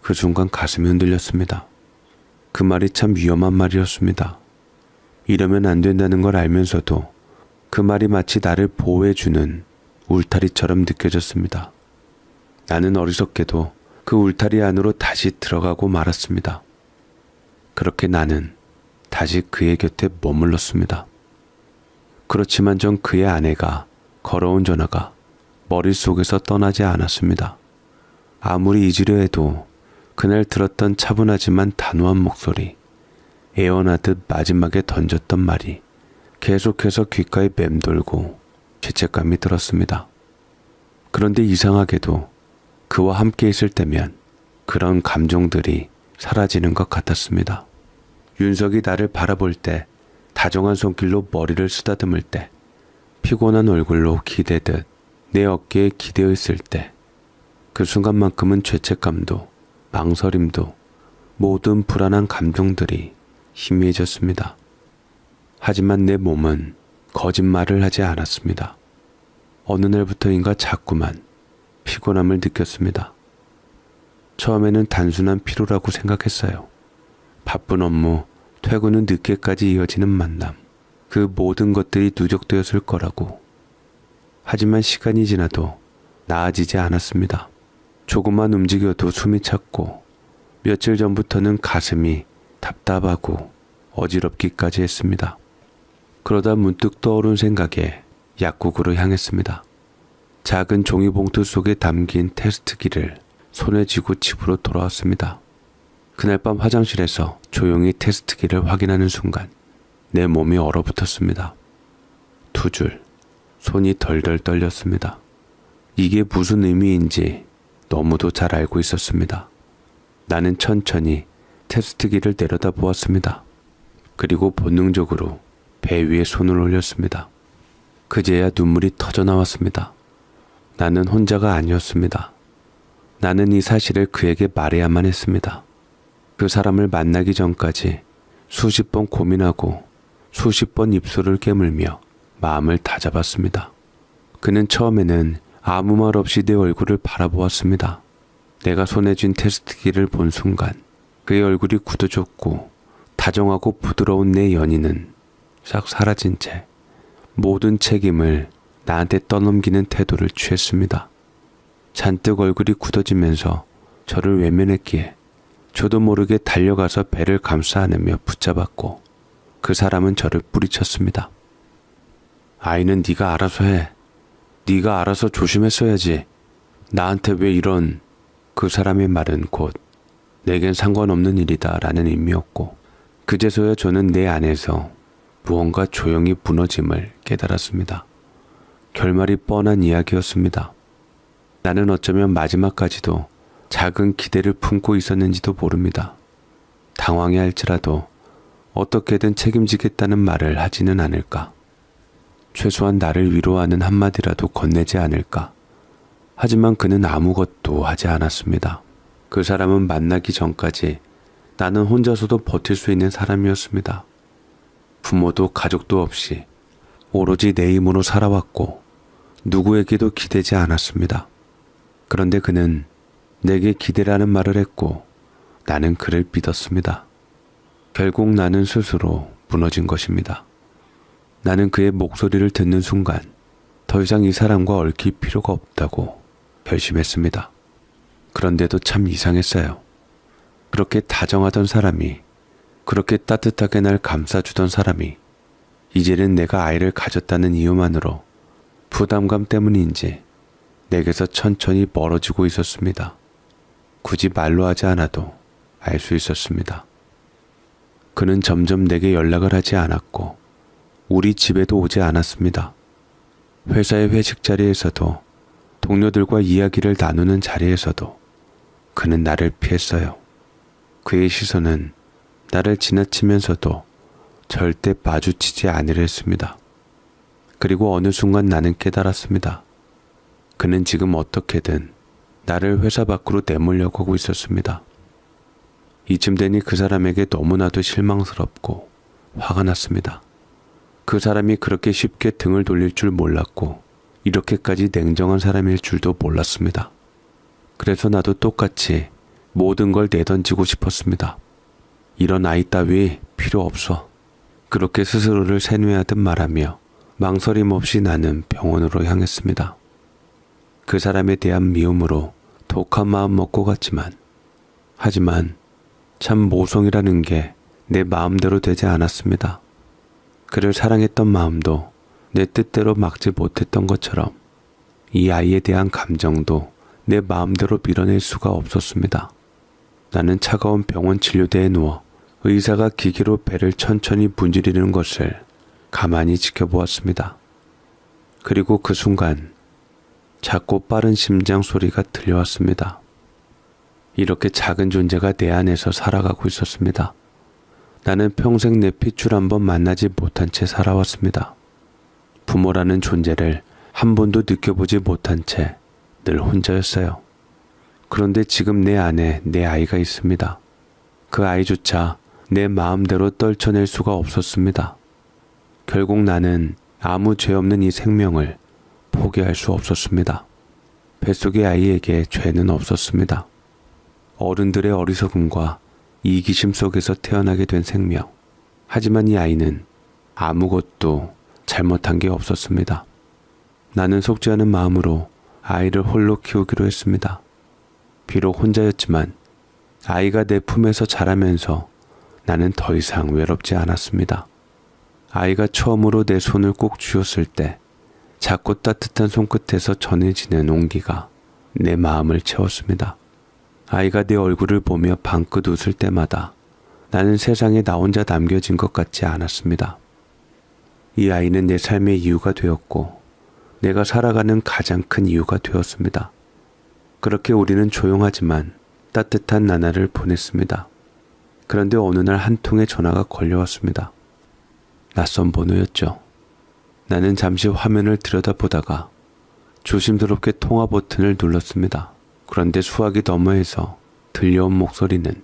그 순간 가슴이 흔들렸습니다. 그 말이 참 위험한 말이었습니다. 이러면 안 된다는 걸 알면서도 그 말이 마치 나를 보호해주는 울타리처럼 느껴졌습니다. 나는 어리석게도 그 울타리 안으로 다시 들어가고 말았습니다. 그렇게 나는 다시 그의 곁에 머물렀습니다. 그렇지만 전 그의 아내가 걸어온 전화가 머릿속에서 떠나지 않았습니다. 아무리 잊으려 해도 그날 들었던 차분하지만 단호한 목소리, 애원하듯 마지막에 던졌던 말이 계속해서 귓가에 맴돌고 죄책감이 들었습니다. 그런데 이상하게도 그와 함께 있을 때면 그런 감정들이 사라지는 것 같았습니다. 윤석이 나를 바라볼 때, 다정한 손길로 머리를 쓰다듬을 때, 피곤한 얼굴로 기대듯 내 어깨에 기대어 있을 때, 그 순간만큼은 죄책감도 망설임도 모든 불안한 감정들이 희미해졌습니다. 하지만 내 몸은 거짓말을 하지 않았습니다. 어느 날부터인가 자꾸만 피곤함을 느꼈습니다. 처음에는 단순한 피로라고 생각했어요. 바쁜 업무, 퇴근 후 늦게까지 이어지는 만남, 그 모든 것들이 누적되었을 거라고. 하지만 시간이 지나도 나아지지 않았습니다. 조금만 움직여도 숨이 찼고 며칠 전부터는 가슴이 답답하고 어지럽기까지 했습니다. 그러다 문득 떠오른 생각에 약국으로 향했습니다. 작은 종이봉투 속에 담긴 테스트기를 손에 쥐고 집으로 돌아왔습니다. 그날 밤 화장실에서 조용히 테스트기를 확인하는 순간 내 몸이 얼어붙었습니다. 2줄, 손이 덜덜 떨렸습니다. 이게 무슨 의미인지 너무도 잘 알고 있었습니다. 나는 천천히 테스트기를 내려다 보았습니다. 그리고 본능적으로 배 위에 손을 올렸습니다. 그제야 눈물이 터져 나왔습니다. 나는 혼자가 아니었습니다. 나는 이 사실을 그에게 말해야만 했습니다. 그 사람을 만나기 전까지 수십 번 고민하고 수십 번 입술을 깨물며 마음을 다잡았습니다. 그는 처음에는 아무 말 없이 내 얼굴을 바라보았습니다. 내가 손에 쥔 테스트기를 본 순간 그의 얼굴이 굳어졌고 다정하고 부드러운 내 연인은 싹 사라진 채 모든 책임을 나한테 떠넘기는 태도를 취했습니다. 잔뜩 얼굴이 굳어지면서 저를 외면했기에 저도 모르게 달려가서 배를 감싸 안으며 붙잡았고 그 사람은 저를 뿌리쳤습니다. 아이는 네가 알아서 해. 네가 알아서 조심했어야지. 나한테 왜 이런... 그 사람의 말은 곧 내겐 상관없는 일이다 라는 의미였고 그제서야 저는 내 안에서 무언가 조용히 무너짐을 깨달았습니다. 결말이 뻔한 이야기였습니다. 나는 어쩌면 마지막까지도 작은 기대를 품고 있었는지도 모릅니다. 당황해 할지라도 어떻게든 책임지겠다는 말을 하지는 않을까. 최소한 나를 위로하는 한마디라도 건네지 않을까. 하지만 그는 아무것도 하지 않았습니다. 그 사람은 만나기 전까지 나는 혼자서도 버틸 수 있는 사람이었습니다. 부모도 가족도 없이 오로지 내 힘으로 살아왔고 누구에게도 기대지 않았습니다. 그런데 그는 내게 기대라는 말을 했고 나는 그를 믿었습니다. 결국 나는 스스로 무너진 것입니다. 나는 그의 목소리를 듣는 순간 더 이상 이 사람과 얽힐 필요가 없다고 결심했습니다. 그런데도 참 이상했어요. 그렇게 다정하던 사람이, 그렇게 따뜻하게 날 감싸주던 사람이 이제는 내가 아이를 가졌다는 이유만으로 부담감 때문인지 내게서 천천히 멀어지고 있었습니다. 굳이 말로 하지 않아도 알 수 있었습니다. 그는 점점 내게 연락을 하지 않았고 우리 집에도 오지 않았습니다. 회사의 회식 자리에서도 동료들과 이야기를 나누는 자리에서도 그는 나를 피했어요. 그의 시선은 나를 지나치면서도 절대 마주치지 않으려 했습니다. 그리고 어느 순간 나는 깨달았습니다. 그는 지금 어떻게든 나를 회사 밖으로 내몰려고 하고 있었습니다. 이쯤 되니 그 사람에게 너무나도 실망스럽고 화가 났습니다. 그 사람이 그렇게 쉽게 등을 돌릴 줄 몰랐고 이렇게까지 냉정한 사람일 줄도 몰랐습니다. 그래서 나도 똑같이 모든 걸 내던지고 싶었습니다. 이런 아이 따위 필요 없어. 그렇게 스스로를 세뇌하듯 말하며 망설임 없이 나는 병원으로 향했습니다. 그 사람에 대한 미움으로 독한 마음 먹고 갔지만 하지만 참 모성이라는 게 내 마음대로 되지 않았습니다. 그를 사랑했던 마음도 내 뜻대로 막지 못했던 것처럼 이 아이에 대한 감정도 내 마음대로 밀어낼 수가 없었습니다. 나는 차가운 병원 진료대에 누워 의사가 기계로 배를 천천히 문지르는 것을 가만히 지켜보았습니다. 그리고 그 순간 작고 빠른 심장 소리가 들려왔습니다. 이렇게 작은 존재가 내 안에서 살아가고 있었습니다. 나는 평생 내 핏줄 한번 만나지 못한 채 살아왔습니다. 부모라는 존재를 한 번도 느껴보지 못한 채 늘 혼자였어요. 그런데 지금 내 안에 내 아이가 있습니다. 그 아이조차 내 마음대로 떨쳐낼 수가 없었습니다. 결국 나는 아무 죄 없는 이 생명을 포기할 수 없었습니다. 뱃속의 아이에게 죄는 없었습니다. 어른들의 어리석음과 이기심 속에서 태어나게 된 생명. 하지만 이 아이는 아무것도 잘못한 게 없었습니다. 나는 속지 않은 마음으로 아이를 홀로 키우기로 했습니다. 비록 혼자였지만 아이가 내 품에서 자라면서 나는 더 이상 외롭지 않았습니다. 아이가 처음으로 내 손을 꼭 쥐었을 때 작고 따뜻한 손끝에서 전해지는 온기가 내 마음을 채웠습니다. 아이가 내 얼굴을 보며 방긋 웃을 때마다 나는 세상에 나 혼자 남겨진 것 같지 않았습니다. 이 아이는 내 삶의 이유가 되었고 내가 살아가는 가장 큰 이유가 되었습니다. 그렇게 우리는 조용하지만 따뜻한 나날을 보냈습니다. 그런데 어느 날 한 통의 전화가 걸려왔습니다. 낯선 번호였죠. 나는 잠시 화면을 들여다보다가 조심스럽게 통화 버튼을 눌렀습니다. 그런데 수화기 너머에서 들려온 목소리는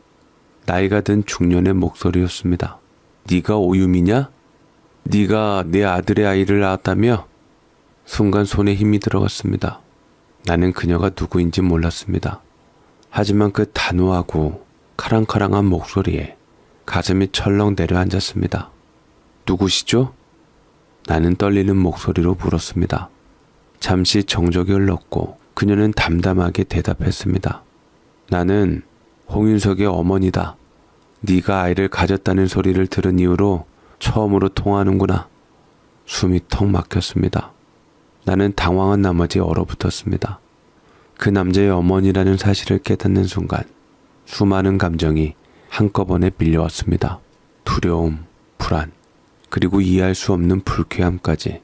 나이가 든 중년의 목소리였습니다. 네가 오유미냐? 네가 내 아들의 아이를 낳았다며? 순간 손에 힘이 들어갔습니다. 나는 그녀가 누구인지 몰랐습니다. 하지만 그 단호하고 카랑카랑한 목소리에 가슴이 철렁 내려앉았습니다. 누구시죠? 나는 떨리는 목소리로 물었습니다. 잠시 정적이 흘렀고 그녀는 담담하게 대답했습니다. 나는 홍윤석의 어머니다. 네가 아이를 가졌다는 소리를 들은 이후로 처음으로 통화하는구나. 숨이 턱 막혔습니다. 나는 당황한 나머지 얼어붙었습니다. 그 남자의 어머니라는 사실을 깨닫는 순간 수많은 감정이 한꺼번에 밀려왔습니다. 두려움, 불안, 그리고 이해할 수 없는 불쾌함까지.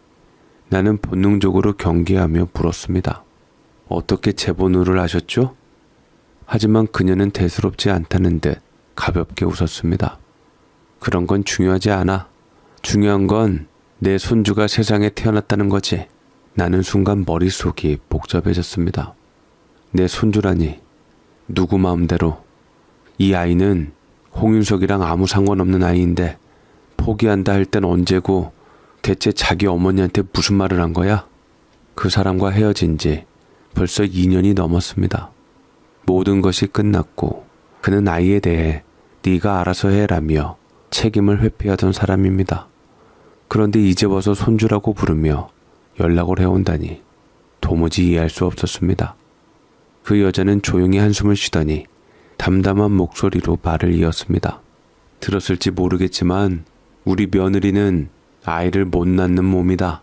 나는 본능적으로 경계하며 물었습니다. 어떻게 제 번호를 아셨죠? 하지만 그녀는 대수롭지 않다는 듯 가볍게 웃었습니다. 그런 건 중요하지 않아. 중요한 건 내 손주가 세상에 태어났다는 거지. 나는 순간 머릿속이 복잡해졌습니다. 내 손주라니. 누구 마음대로. 이 아이는 홍윤석이랑 아무 상관없는 아이인데 포기한다 할 땐 언제고 대체 자기 어머니한테 무슨 말을 한 거야? 그 사람과 헤어진 지 벌써 2년이 넘었습니다. 모든 것이 끝났고 그는 아이에 대해 네가 알아서 해라며 책임을 회피하던 사람입니다. 그런데 이제 와서 손주라고 부르며 연락을 해온다니 도무지 이해할 수 없었습니다. 그 여자는 조용히 한숨을 쉬더니 담담한 목소리로 말을 이었습니다. 들었을지 모르겠지만 우리 며느리는 아이를 못 낳는 몸이다.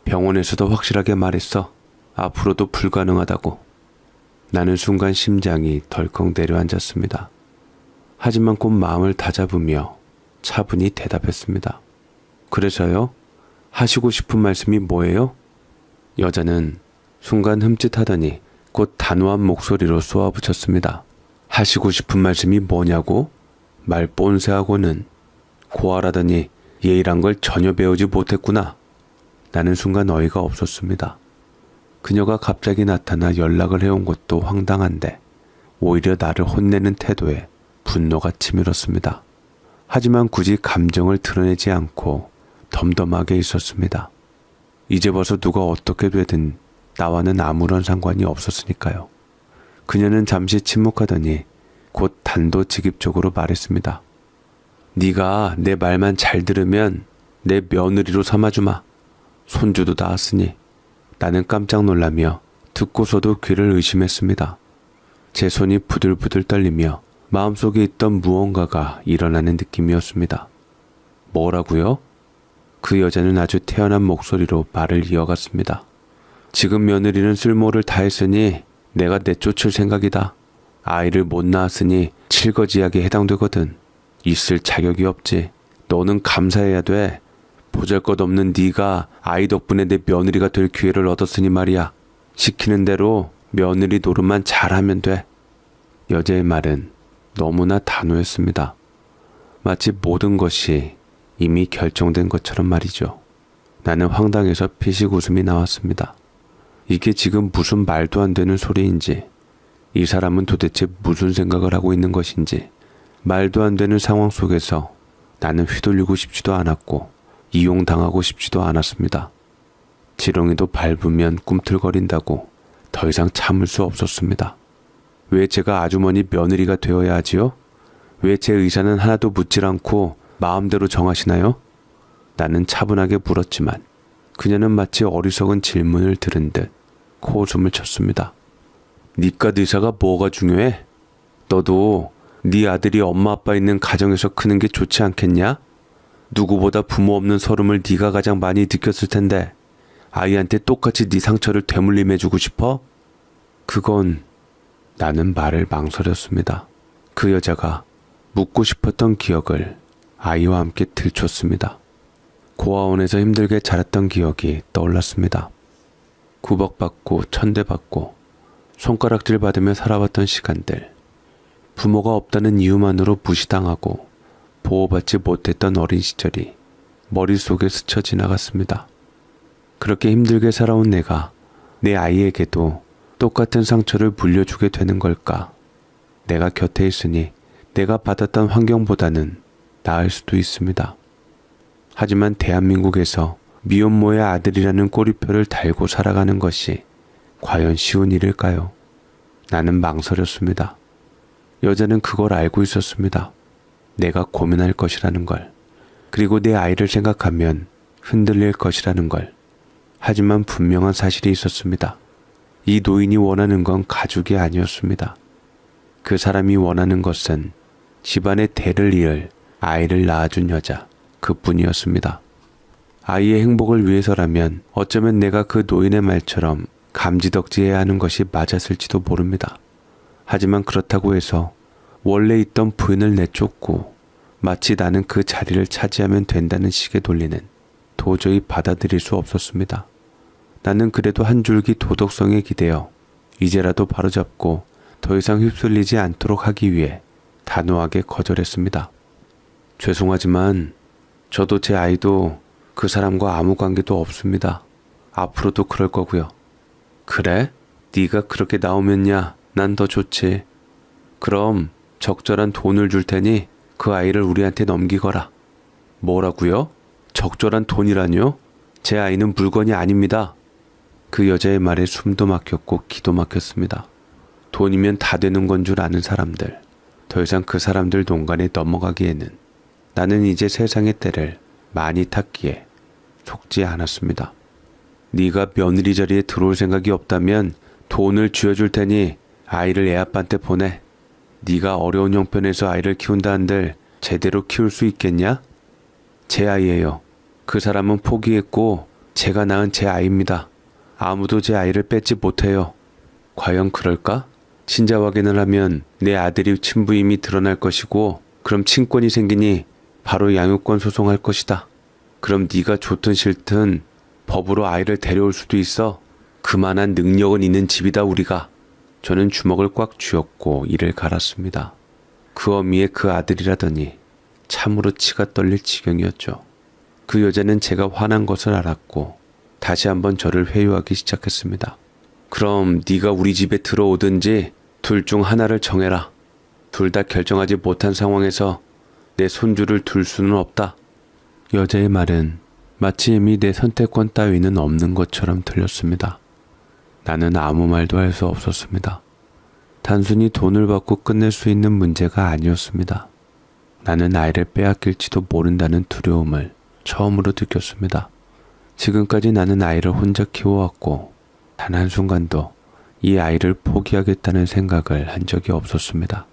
병원에서도 확실하게 말했어. 앞으로도 불가능하다고. 나는 순간 심장이 덜컥 내려앉았습니다. 하지만 곧 마음을 다잡으며 차분히 대답했습니다. 그래서요? 하시고 싶은 말씀이 뭐예요? 여자는 순간 흠칫하더니 곧 단호한 목소리로 쏘아붙였습니다. 하시고 싶은 말씀이 뭐냐고? 말 뽐새하고는. 고아라더니 예의란 걸 전혀 배우지 못했구나. 나는 순간 어이가 없었습니다. 그녀가 갑자기 나타나 연락을 해온 것도 황당한데 오히려 나를 혼내는 태도에 분노가 치밀었습니다. 하지만 굳이 감정을 드러내지 않고 덤덤하게 있었습니다. 이제 와서 누가 어떻게 되든 나와는 아무런 상관이 없었으니까요. 그녀는 잠시 침묵하더니 곧 단도직입적으로 말했습니다. 네가 내 말만 잘 들으면 내 며느리로 삼아주마. 손주도 낳았으니. 나는 깜짝 놀라며 듣고서도 귀를 의심했습니다. 제 손이 부들부들 떨리며 마음속에 있던 무언가가 일어나는 느낌이었습니다. 뭐라고요? 그 여자는 아주 태연한 목소리로 말을 이어갔습니다. 지금 며느리는 쓸모를 다했으니 내가 내쫓을 생각이다. 아이를 못 낳았으니 칠거지약에 해당되거든. 있을 자격이 없지. 너는 감사해야 돼. 보잘것없는 네가 아이 덕분에 내 며느리가 될 기회를 얻었으니 말이야. 시키는 대로 며느리 노릇만 잘하면 돼. 여자의 말은 너무나 단호했습니다. 마치 모든 것이 이미 결정된 것처럼 말이죠. 나는 황당해서 피식 웃음이 나왔습니다. 이게 지금 무슨 말도 안 되는 소리인지, 이 사람은 도대체 무슨 생각을 하고 있는 것인지, 말도 안 되는 상황 속에서 나는 휘둘리고 싶지도 않았고 이용당하고 싶지도 않았습니다. 지렁이도 밟으면 꿈틀거린다고 더 이상 참을 수 없었습니다. 왜 제가 아주머니 며느리가 되어야 하지요? 왜 제 의사는 하나도 묻질 않고 마음대로 정하시나요? 나는 차분하게 물었지만 그녀는 마치 어리석은 질문을 들은 듯 코웃음을 쳤습니다. 니깟 의사가 뭐가 중요해? 너도 네 아들이 엄마 아빠 있는 가정에서 크는 게 좋지 않겠냐? 누구보다 부모 없는 서름을 네가 가장 많이 느꼈을 텐데 아이한테 똑같이 네 상처를 되물림해주고 싶어? 그건... 나는 말을 망설였습니다. 그 여자가 묻고 싶었던 기억을 아이와 함께 들췄습니다. 고아원에서 힘들게 자랐던 기억이 떠올랐습니다. 구박받고 천대받고 손가락질 받으며 살아왔던 시간들, 부모가 없다는 이유만으로 무시당하고 보호받지 못했던 어린 시절이 머릿속에 스쳐 지나갔습니다. 그렇게 힘들게 살아온 내가 내 아이에게도 똑같은 상처를 물려주게 되는 걸까? 내가 곁에 있으니 내가 받았던 환경보다는 나을 수도 있습니다. 하지만 대한민국에서 미혼모의 아들이라는 꼬리표를 달고 살아가는 것이 과연 쉬운 일일까요? 나는 망설였습니다. 여자는 그걸 알고 있었습니다. 내가 고민할 것이라는 걸. 그리고 내 아이를 생각하면 흔들릴 것이라는 걸. 하지만 분명한 사실이 있었습니다. 이 노인이 원하는 건 가족이 아니었습니다. 그 사람이 원하는 것은 집안의 대를 이을 아이를 낳아준 여자, 그뿐이었습니다. 아이의 행복을 위해서라면 어쩌면 내가 그 노인의 말처럼 감지덕지해야 하는 것이 맞았을지도 모릅니다. 하지만 그렇다고 해서 원래 있던 부인을 내쫓고 마치 나는 그 자리를 차지하면 된다는 식의 논리는 도저히 받아들일 수 없었습니다. 나는 그래도 한 줄기 도덕성에 기대어 이제라도 바로잡고 더 이상 휩쓸리지 않도록 하기 위해 단호하게 거절했습니다. 죄송하지만 저도 제 아이도 그 사람과 아무 관계도 없습니다. 앞으로도 그럴 거고요. 그래? 네가 그렇게 나오면야 난 더 좋지. 그럼 적절한 돈을 줄 테니 그 아이를 우리한테 넘기거라. 뭐라고요? 적절한 돈이라뇨? 제 아이는 물건이 아닙니다. 그 여자의 말에 숨도 막혔고 기도 막혔습니다. 돈이면 다 되는 건 줄 아는 사람들, 더 이상 그 사람들 농간에 넘어가기에는 나는 이제 세상의 때를 많이 탔기에 속지 않았습니다. 네가 며느리 자리에 들어올 생각이 없다면 돈을 쥐어줄 테니 아이를 애아빠한테 보내. 네가 어려운 형편에서 아이를 키운다 한들 제대로 키울 수 있겠냐? 제 아이예요. 그 사람은 포기했고 제가 낳은 제 아이입니다. 아무도 제 아이를 뺏지 못해요. 과연 그럴까? 친자 확인을 하면 내 아들이 친부임이 드러날 것이고 그럼 친권이 생기니 바로 양육권 소송할 것이다. 그럼 네가 좋든 싫든 법으로 아이를 데려올 수도 있어. 그만한 능력은 있는 집이다 우리가. 저는 주먹을 꽉 쥐었고 이를 갈았습니다. 그 어미의 그 아들이라더니 참으로 치가 떨릴 지경이었죠. 그 여자는 제가 화난 것을 알았고 다시 한번 저를 회유하기 시작했습니다. 그럼 네가 우리 집에 들어오든지 둘 중 하나를 정해라. 둘 다 결정하지 못한 상황에서 내 손주를 둘 수는 없다. 여자의 말은 마치 이미 내 선택권 따위는 없는 것처럼 들렸습니다. 나는 아무 말도 할 수 없었습니다. 단순히 돈을 받고 끝낼 수 있는 문제가 아니었습니다. 나는 아이를 빼앗길지도 모른다는 두려움을 처음으로 느꼈습니다. 지금까지 나는 아이를 혼자 키워왔고 단 한순간도 이 아이를 포기하겠다는 생각을 한 적이 없었습니다.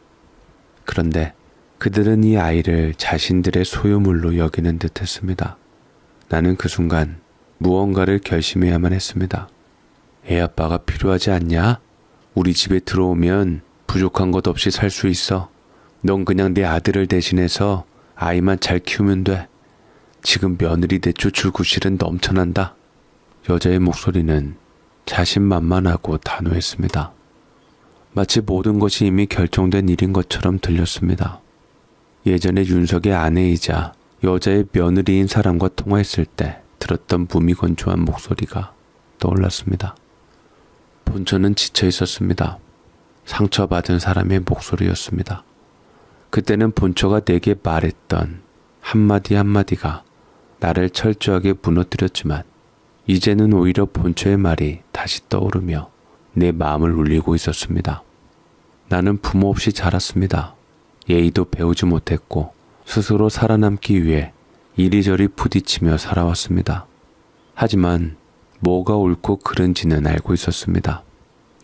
그런데 그들은 이 아이를 자신들의 소유물로 여기는 듯 했습니다. 나는 그 순간 무언가를 결심해야만 했습니다. 애아빠가 필요하지 않냐? 우리 집에 들어오면 부족한 것 없이 살 수 있어. 넌 그냥 내 아들을 대신해서 아이만 잘 키우면 돼. 지금 며느리 내쫓을 구실은 넘쳐난다. 여자의 목소리는 자신만만하고 단호했습니다. 마치 모든 것이 이미 결정된 일인 것처럼 들렸습니다. 예전에 윤석의 아내이자 여자의 며느리인 사람과 통화했을 때 들었던 무미건조한 목소리가 떠올랐습니다. 본처는 지쳐 있었습니다. 상처받은 사람의 목소리였습니다. 그때는 본처가 내게 말했던 한마디 한마디가 나를 철저하게 무너뜨렸지만 이제는 오히려 본처의 말이 다시 떠오르며 내 마음을 울리고 있었습니다. 나는 부모 없이 자랐습니다. 예의도 배우지 못했고 스스로 살아남기 위해 이리저리 부딪히며 살아왔습니다. 하지만 뭐가 옳고 그른지는 알고 있었습니다.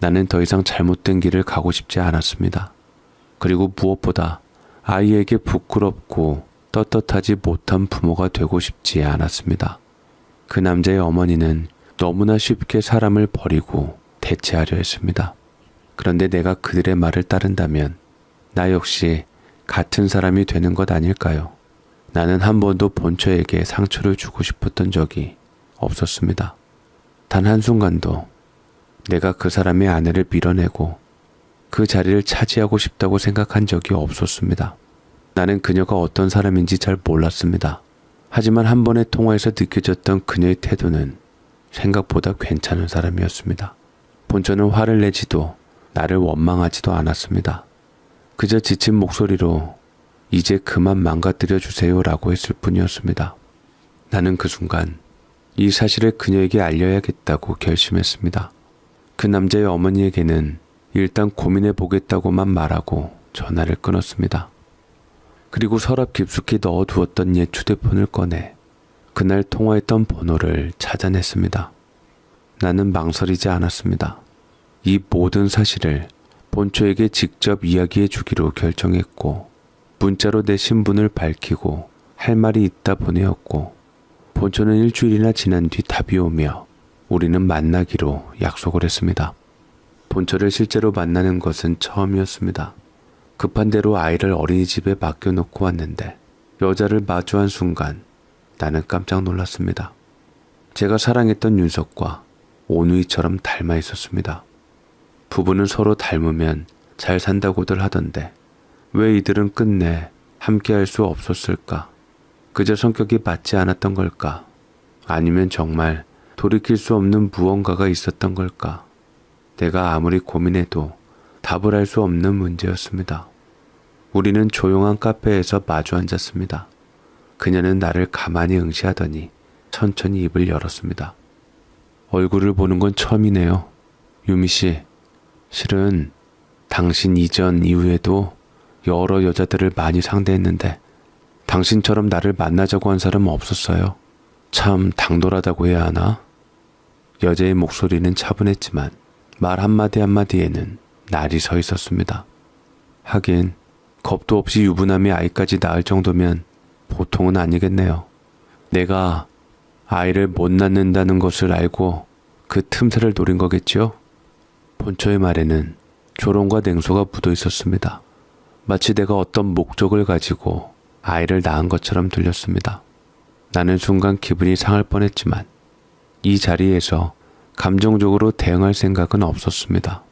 나는 더 이상 잘못된 길을 가고 싶지 않았습니다. 그리고 무엇보다 아이에게 부끄럽고 떳떳하지 못한 부모가 되고 싶지 않았습니다. 그 남자의 어머니는 너무나 쉽게 사람을 버리고 대체하려 했습니다. 그런데 내가 그들의 말을 따른다면 나 역시 같은 사람이 되는 것 아닐까요? 나는 한 번도 본처에게 상처를 주고 싶었던 적이 없었습니다. 단 한순간도 내가 그 사람의 아내를 밀어내고 그 자리를 차지하고 싶다고 생각한 적이 없었습니다. 나는 그녀가 어떤 사람인지 잘 몰랐습니다. 하지만 한 번의 통화에서 느껴졌던 그녀의 태도는 생각보다 괜찮은 사람이었습니다. 본처는 화를 내지도 나를 원망하지도 않았습니다. 그저 지친 목소리로 이제 그만 망가뜨려 주세요라고 했을 뿐이었습니다. 나는 그 순간 이 사실을 그녀에게 알려야겠다고 결심했습니다. 그 남자의 어머니에게는 일단 고민해 보겠다고만 말하고 전화를 끊었습니다. 그리고 서랍 깊숙이 넣어두었던 옛 휴대폰을 꺼내 그날 통화했던 번호를 찾아냈습니다. 나는 망설이지 않았습니다. 이 모든 사실을 본처에게 직접 이야기해 주기로 결정했고 문자로 내 신분을 밝히고 할 말이 있다 보내었고 본처는 일주일이나 지난 뒤 답이 오며 우리는 만나기로 약속을 했습니다. 본처를 실제로 만나는 것은 처음이었습니다. 급한 대로 아이를 어린이집에 맡겨놓고 왔는데 여자를 마주한 순간 나는 깜짝 놀랐습니다. 제가 사랑했던 윤석과 오누이처럼 닮아 있었습니다. 부부는 서로 닮으면 잘 산다고들 하던데 왜 이들은 끝내 함께할 수 없었을까? 그저 성격이 맞지 않았던 걸까? 아니면 정말 돌이킬 수 없는 무언가가 있었던 걸까? 내가 아무리 고민해도 답을 할 수 없는 문제였습니다. 우리는 조용한 카페에서 마주 앉았습니다. 그녀는 나를 가만히 응시하더니 천천히 입을 열었습니다. 얼굴을 보는 건 처음이네요. 유미 씨, 실은 당신 이전 이후에도 여러 여자들을 많이 상대했는데 당신처럼 나를 만나자고 한 사람은 없었어요. 참 당돌하다고 해야 하나? 여자의 목소리는 차분했지만 말 한마디 한마디에는 날이 서 있었습니다. 하긴 겁도 없이 유부남이 아이까지 낳을 정도면 보통은 아니겠네요. 내가 아이를 못 낳는다는 것을 알고 그 틈새를 노린 거겠죠? 본처의 말에는 조롱과 냉소가 묻어 있었습니다. 마치 내가 어떤 목적을 가지고 아이를 낳은 것처럼 들렸습니다. 나는 순간 기분이 상할 뻔했지만 이 자리에서 감정적으로 대응할 생각은 없었습니다.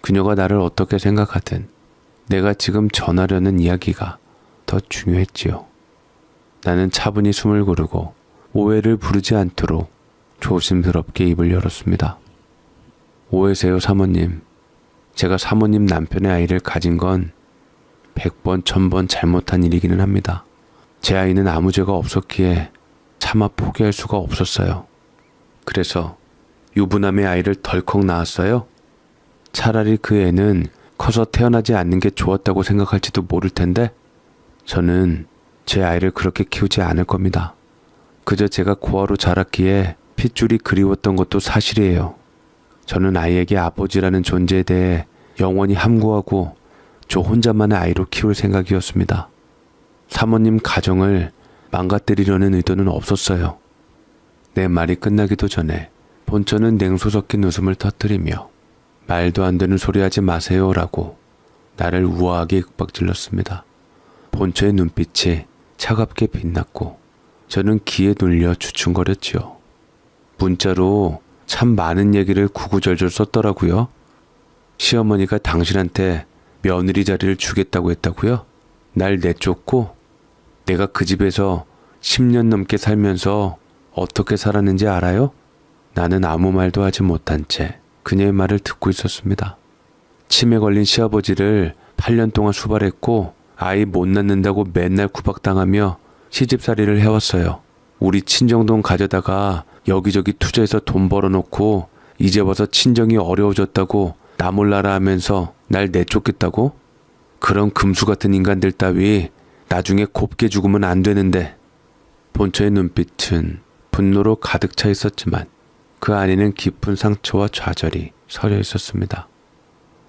그녀가 나를 어떻게 생각하든 내가 지금 전하려는 이야기가 더 중요했지요. 나는 차분히 숨을 고르고 오해를 부르지 않도록 조심스럽게 입을 열었습니다. 오해세요, 사모님. 제가 사모님 남편의 아이를 가진 건 100번, 1000번 잘못한 일이기는 합니다. 제 아이는 아무 죄가 없었기에 차마 포기할 수가 없었어요. 그래서 유부남의 아이를 덜컥 낳았어요. 차라리 그 애는 커서 태어나지 않는 게 좋았다고 생각할지도 모를 텐데 저는 제 아이를 그렇게 키우지 않을 겁니다. 그저 제가 고아로 자랐기에 핏줄이 그리웠던 것도 사실이에요. 저는 아이에게 아버지라는 존재에 대해 영원히 함구하고 저 혼자만의 아이로 키울 생각이었습니다. 사모님 가정을 망가뜨리려는 의도는 없었어요. 내 말이 끝나기도 전에 본처는 냉소 섞인 웃음을 터뜨리며 말도 안 되는 소리 하지 마세요라고 나를 우아하게 윽박질렀습니다. 본처의 눈빛이 차갑게 빛났고 저는 기에 눌려 주춤거렸지요. 문자로 참 많은 얘기를 구구절절 썼더라고요. 시어머니가 당신한테 며느리 자리를 주겠다고 했다고요? 날 내쫓고 내가 그 집에서 10년 넘게 살면서 어떻게 살았는지 알아요? 나는 아무 말도 하지 못한 채 그녀의 말을 듣고 있었습니다. 치매 걸린 시아버지를 8년 동안 수발했고 아이 못 낳는다고 맨날 구박당하며 시집살이를 해왔어요. 우리 친정돈 가져다가 여기저기 투자해서 돈 벌어놓고 이제 와서 친정이 어려워졌다고 나 몰라라 하면서 날 내쫓겠다고? 그런 금수 같은 인간들 따위 나중에 곱게 죽으면 안 되는데. 본처의 눈빛은 분노로 가득 차 있었지만 그 안에는 깊은 상처와 좌절이 서려 있었습니다.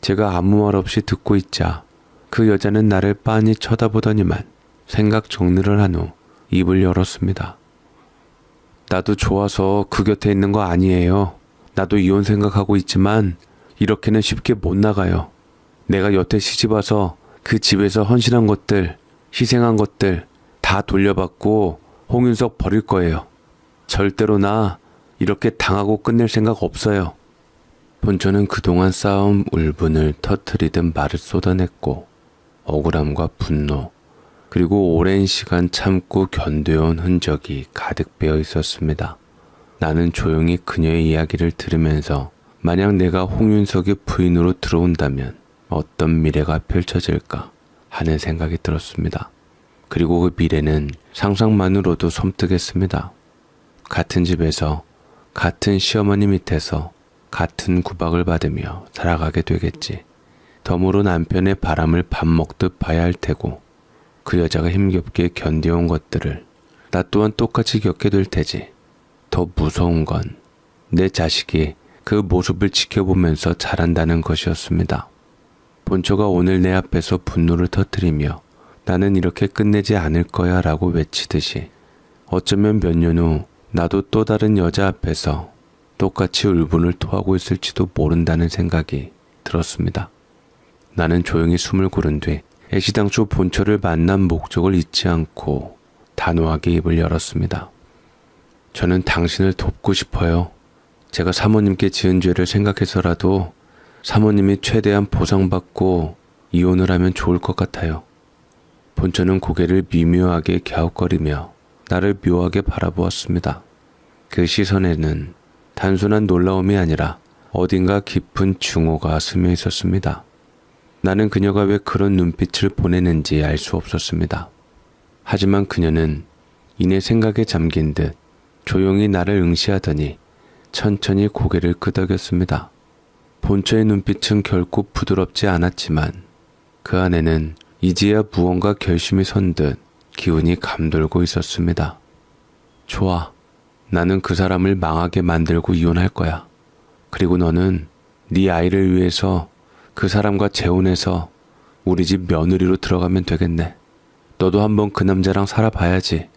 제가 아무 말 없이 듣고 있자 그 여자는 나를 빤히 쳐다보더니만 생각 정리를 한 후 입을 열었습니다. 나도 좋아서 그 곁에 있는 거 아니에요. 나도 이혼 생각하고 있지만 이렇게는 쉽게 못 나가요. 내가 여태 시집와서 그 집에서 헌신한 것들, 희생한 것들 다 돌려받고 홍윤석 버릴 거예요. 절대로 나 이렇게 당하고 끝낼 생각 없어요. 본초는 그동안 쌓아온 울분을 터트리듯 말을 쏟아냈고 억울함과 분노 그리고 오랜 시간 참고 견뎌온 흔적이 가득 배어 있었습니다. 나는 조용히 그녀의 이야기를 들으면서 만약 내가 홍윤석의 부인으로 들어온다면 어떤 미래가 펼쳐질까 하는 생각이 들었습니다. 그리고 그 미래는 상상만으로도 섬뜩했습니다. 같은 집에서 같은 시어머니 밑에서 같은 구박을 받으며 살아가게 되겠지. 덤으로 남편의 바람을 밥 먹듯 봐야 할 테고 그 여자가 힘겹게 견뎌온 것들을 나 또한 똑같이 겪게 될 테지. 더 무서운 건 내 자식이 그 모습을 지켜보면서 자란다는 것이었습니다. 본초가 오늘 내 앞에서 분노를 터뜨리며 나는 이렇게 끝내지 않을 거야 라고 외치듯이 어쩌면 몇 년 후 나도 또 다른 여자 앞에서 똑같이 울분을 토하고 있을지도 모른다는 생각이 들었습니다. 나는 조용히 숨을 고른 뒤 애시당초 본초를 만난 목적을 잊지 않고 단호하게 입을 열었습니다. 저는 당신을 돕고 싶어요. 제가 사모님께 지은 죄를 생각해서라도 사모님이 최대한 보상받고 이혼을 하면 좋을 것 같아요. 본초는 고개를 미묘하게 갸웃거리며 나를 묘하게 바라보았습니다. 그 시선에는 단순한 놀라움이 아니라 어딘가 깊은 증오가 스며 있었습니다. 나는 그녀가 왜 그런 눈빛을 보내는지 알 수 없었습니다. 하지만 그녀는 이내 생각에 잠긴 듯 조용히 나를 응시하더니 천천히 고개를 끄덕였습니다. 본초의 눈빛은 결코 부드럽지 않았지만 그 안에는 이제야 무언가 결심이 선 듯 기운이 감돌고 있었습니다. 좋아. 나는 그 사람을 망하게 만들고 이혼할 거야. 그리고 너는 네 아이를 위해서 그 사람과 재혼해서 우리 집 며느리로 들어가면 되겠네. 너도 한번 그 남자랑 살아봐야지.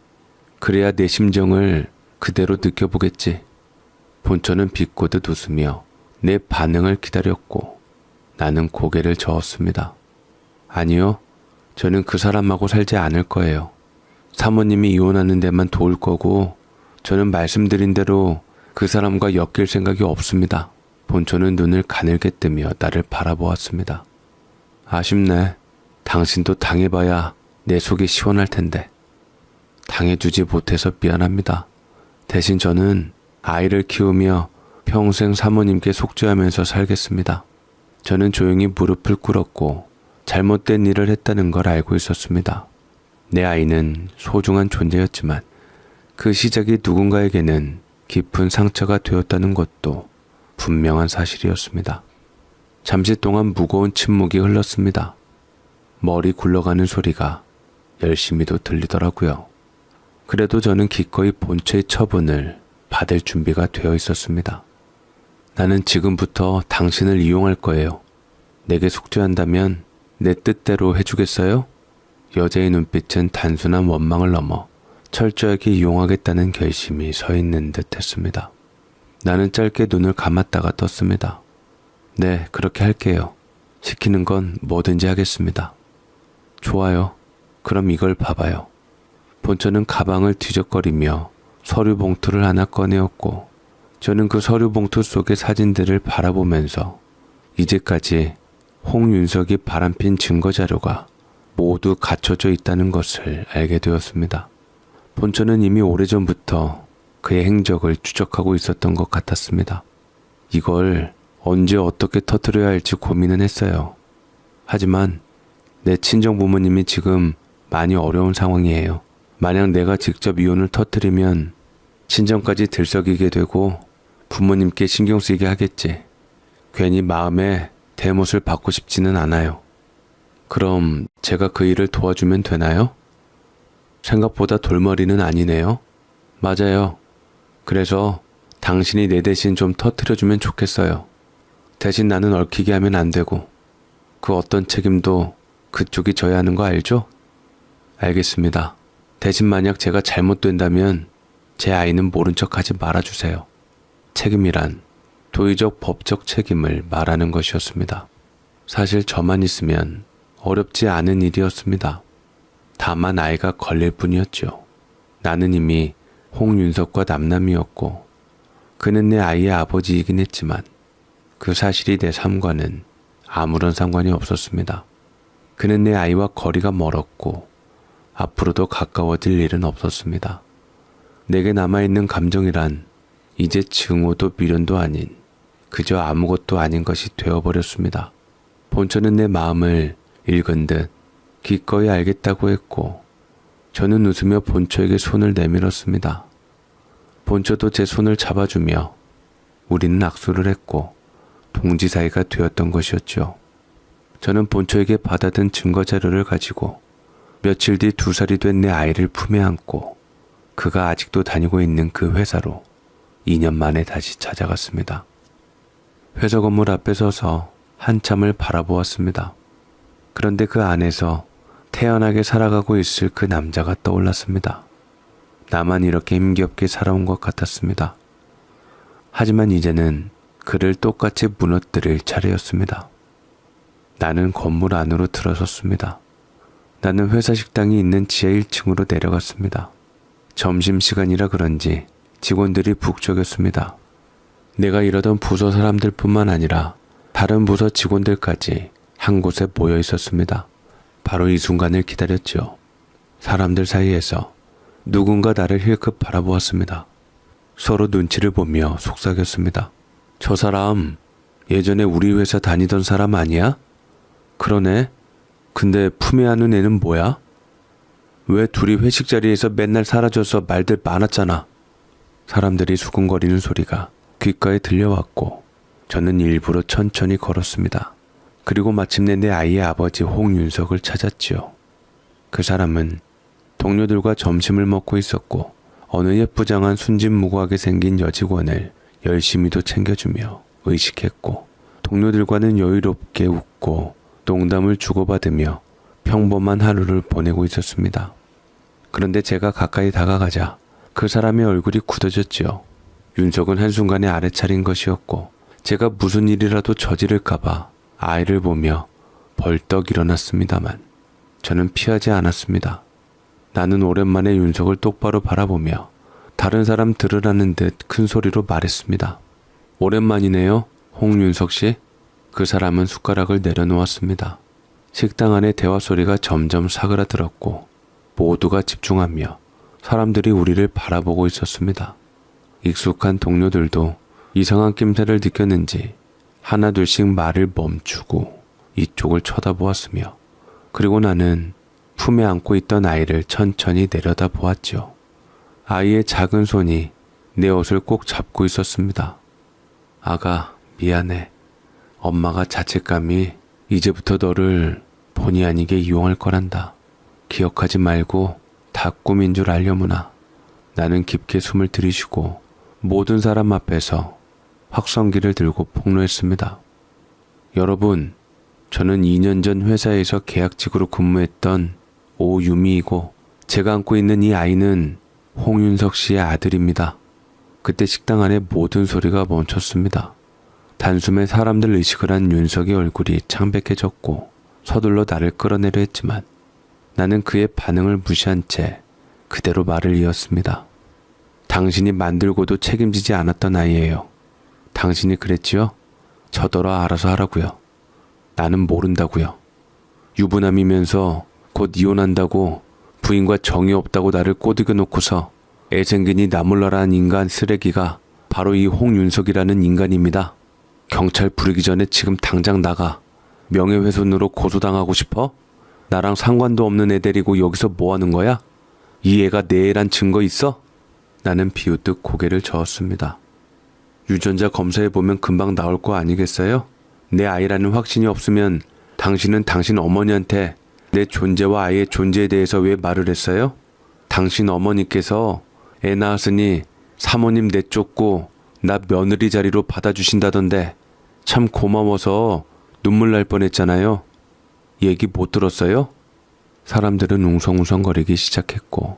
그래야 내 심정을 그대로 느껴보겠지. 본초는 비꼬듯 웃으며 내 반응을 기다렸고 나는 고개를 저었습니다. 아니요. 저는 그 사람하고 살지 않을 거예요. 사모님이 이혼하는 데만 도울 거고 저는 말씀드린 대로 그 사람과 엮일 생각이 없습니다. 본초는 눈을 가늘게 뜨며 나를 바라보았습니다. 아쉽네. 당신도 당해봐야 내 속이 시원할 텐데. 당해주지 못해서 미안합니다. 대신 저는 아이를 키우며 평생 사모님께 속죄하면서 살겠습니다. 저는 조용히 무릎을 꿇었고 잘못된 일을 했다는 걸 알고 있었습니다. 내 아이는 소중한 존재였지만 그 시작이 누군가에게는 깊은 상처가 되었다는 것도 분명한 사실이었습니다. 잠시 동안 무거운 침묵이 흘렀습니다. 머리 굴러가는 소리가 열심히도 들리더라고요. 그래도 저는 기꺼이 본초의 처분을 받을 준비가 되어 있었습니다. 나는 지금부터 당신을 이용할 거예요. 내게 속죄한다면 내 뜻대로 해주겠어요? 여자의 눈빛은 단순한 원망을 넘어 철저하게 이용하겠다는 결심이 서 있는 듯 했습니다. 나는 짧게 눈을 감았다가 떴습니다. 네, 그렇게 할게요. 시키는 건 뭐든지 하겠습니다. 좋아요. 그럼 이걸 봐봐요. 본초는 가방을 뒤적거리며 서류 봉투를 하나 꺼내었고 저는 그 서류 봉투 속의 사진들을 바라보면서 이제까지 홍윤석이 바람핀 증거 자료가 모두 갖춰져 있다는 것을 알게 되었습니다. 본초는 이미 오래전부터 그의 행적을 추적하고 있었던 것 같았습니다. 이걸 언제 어떻게 터뜨려야 할지 고민은 했어요. 하지만 내 친정 부모님이 지금 많이 어려운 상황이에요. 만약 내가 직접 이혼을 터뜨리면 친정까지 들썩이게 되고 부모님께 신경 쓰이게 하겠지. 괜히 마음에 대못을 받고 싶지는 않아요. 그럼 제가 그 일을 도와주면 되나요? 생각보다 돌머리는 아니네요. 맞아요. 그래서 당신이 내 대신 좀 터뜨려주면 좋겠어요. 대신 나는 얽히게 하면 안 되고 그 어떤 책임도 그쪽이 져야 하는 거 알죠? 알겠습니다. 대신 만약 제가 잘못된다면 제 아이는 모른 척하지 말아주세요. 책임이란 도의적 법적 책임을 말하는 것이었습니다. 사실 저만 있으면 어렵지 않은 일이었습니다. 다만 아이가 걸릴 뿐이었죠. 나는 이미 홍윤석과 남남이었고 그는 내 아이의 아버지이긴 했지만 그 사실이 내 삶과는 아무런 상관이 없었습니다. 그는 내 아이와 거리가 멀었고 앞으로도 가까워질 일은 없었습니다. 내게 남아있는 감정이란 이제 증오도 미련도 아닌 그저 아무것도 아닌 것이 되어버렸습니다. 본초는 내 마음을 읽은 듯 기꺼이 알겠다고 했고 저는 웃으며 본초에게 손을 내밀었습니다. 본초도 제 손을 잡아주며 우리는 악수를 했고 동지 사이가 되었던 것이었죠. 저는 본초에게 받아든 증거 자료를 가지고 며칠 뒤 2살이 된 내 아이를 품에 안고 그가 아직도 다니고 있는 그 회사로 2년 만에 다시 찾아갔습니다. 회사 건물 앞에 서서 한참을 바라보았습니다. 그런데 그 안에서 태연하게 살아가고 있을 그 남자가 떠올랐습니다. 나만 이렇게 힘겹게 살아온 것 같았습니다. 하지만 이제는 그를 똑같이 무너뜨릴 차례였습니다. 나는 건물 안으로 들어섰습니다. 나는 회사 식당이 있는 지하 1층으로 내려갔습니다. 점심시간이라 그런지 직원들이 북적였습니다. 내가 일하던 부서 사람들뿐만 아니라 다른 부서 직원들까지 한 곳에 모여 있었습니다. 바로 이 순간을 기다렸죠. 사람들 사이에서 누군가 나를 힐끗 바라보았습니다. 서로 눈치를 보며 속삭였습니다. 저 사람 예전에 우리 회사 다니던 사람 아니야? 그러네. 근데 품에 안은 애는 뭐야? 왜 둘이 회식 자리에서 맨날 사라져서 말들 많았잖아. 사람들이 수군거리는 소리가 귓가에 들려왔고 저는 일부러 천천히 걸었습니다. 그리고 마침내 내 아이의 아버지 홍윤석을 찾았지요. 그 사람은 동료들과 점심을 먹고 있었고 어느 예쁘장한 순진무구하게 생긴 여직원을 열심히도 챙겨주며 의식했고 동료들과는 여유롭게 웃고 농담을 주고받으며 평범한 하루를 보내고 있었습니다. 그런데 제가 가까이 다가가자 그 사람의 얼굴이 굳어졌지요. 윤석은 한순간에 알아차린 것이었고 제가 무슨 일이라도 저지를까봐 아이를 보며 벌떡 일어났습니다만 저는 피하지 않았습니다. 나는 오랜만에 윤석을 똑바로 바라보며 다른 사람 들으라는 듯 큰 소리로 말했습니다. 오랜만이네요, 홍윤석 씨. 그 사람은 숟가락을 내려놓았습니다. 식당 안의 대화 소리가 점점 사그라들었고 모두가 집중하며 사람들이 우리를 바라보고 있었습니다. 익숙한 동료들도 이상한 낌새를 느꼈는지 하나둘씩 말을 멈추고 이쪽을 쳐다보았으며 그리고 나는 품에 안고 있던 아이를 천천히 내려다 보았죠. 아이의 작은 손이 내 옷을 꼭 잡고 있었습니다. 아가, 미안해. 엄마가 자책감이 이제부터 너를 본의 아니게 이용할 거란다. 기억하지 말고 다 꿈인 줄 알려무나. 나는 깊게 숨을 들이쉬고 모든 사람 앞에서 확성기를 들고 폭로했습니다. 여러분, 저는 2년 전 회사에서 계약직으로 근무했던 오유미이고 제가 안고 있는 이 아이는 홍윤석 씨의 아들입니다. 그때 식당 안에 모든 소리가 멈췄습니다. 단숨에 사람들 의식을 한 윤석의 얼굴이 창백해졌고 서둘러 나를 끌어내려 했지만 나는 그의 반응을 무시한 채 그대로 말을 이었습니다. 당신이 만들고도 책임지지 않았던 아이예요. 당신이 그랬지요? 저더러 알아서 하라고요. 나는 모른다고요. 유부남이면서 곧 이혼한다고 부인과 정이 없다고 나를 꼬드겨 놓고서 애생긴이 나몰라라는 인간 쓰레기가 바로 이 홍윤석이라는 인간입니다. 경찰 부르기 전에 지금 당장 나가. 명예훼손으로 고소당하고 싶어? 나랑 상관도 없는 애 데리고 여기서 뭐 하는 거야? 이 애가 내 애란 증거 있어? 나는 비웃듯 고개를 저었습니다. 유전자 검사해보면 금방 나올 거 아니겠어요? 내 아이라는 확신이 없으면 당신은 당신 어머니한테 내 존재와 아이의 존재에 대해서 왜 말을 했어요? 당신 어머니께서 애 낳았으니 사모님 내쫓고 나 며느리 자리로 받아주신다던데 참 고마워서 눈물 날 뻔했잖아요. 얘기 못 들었어요? 사람들은 웅성웅성거리기 시작했고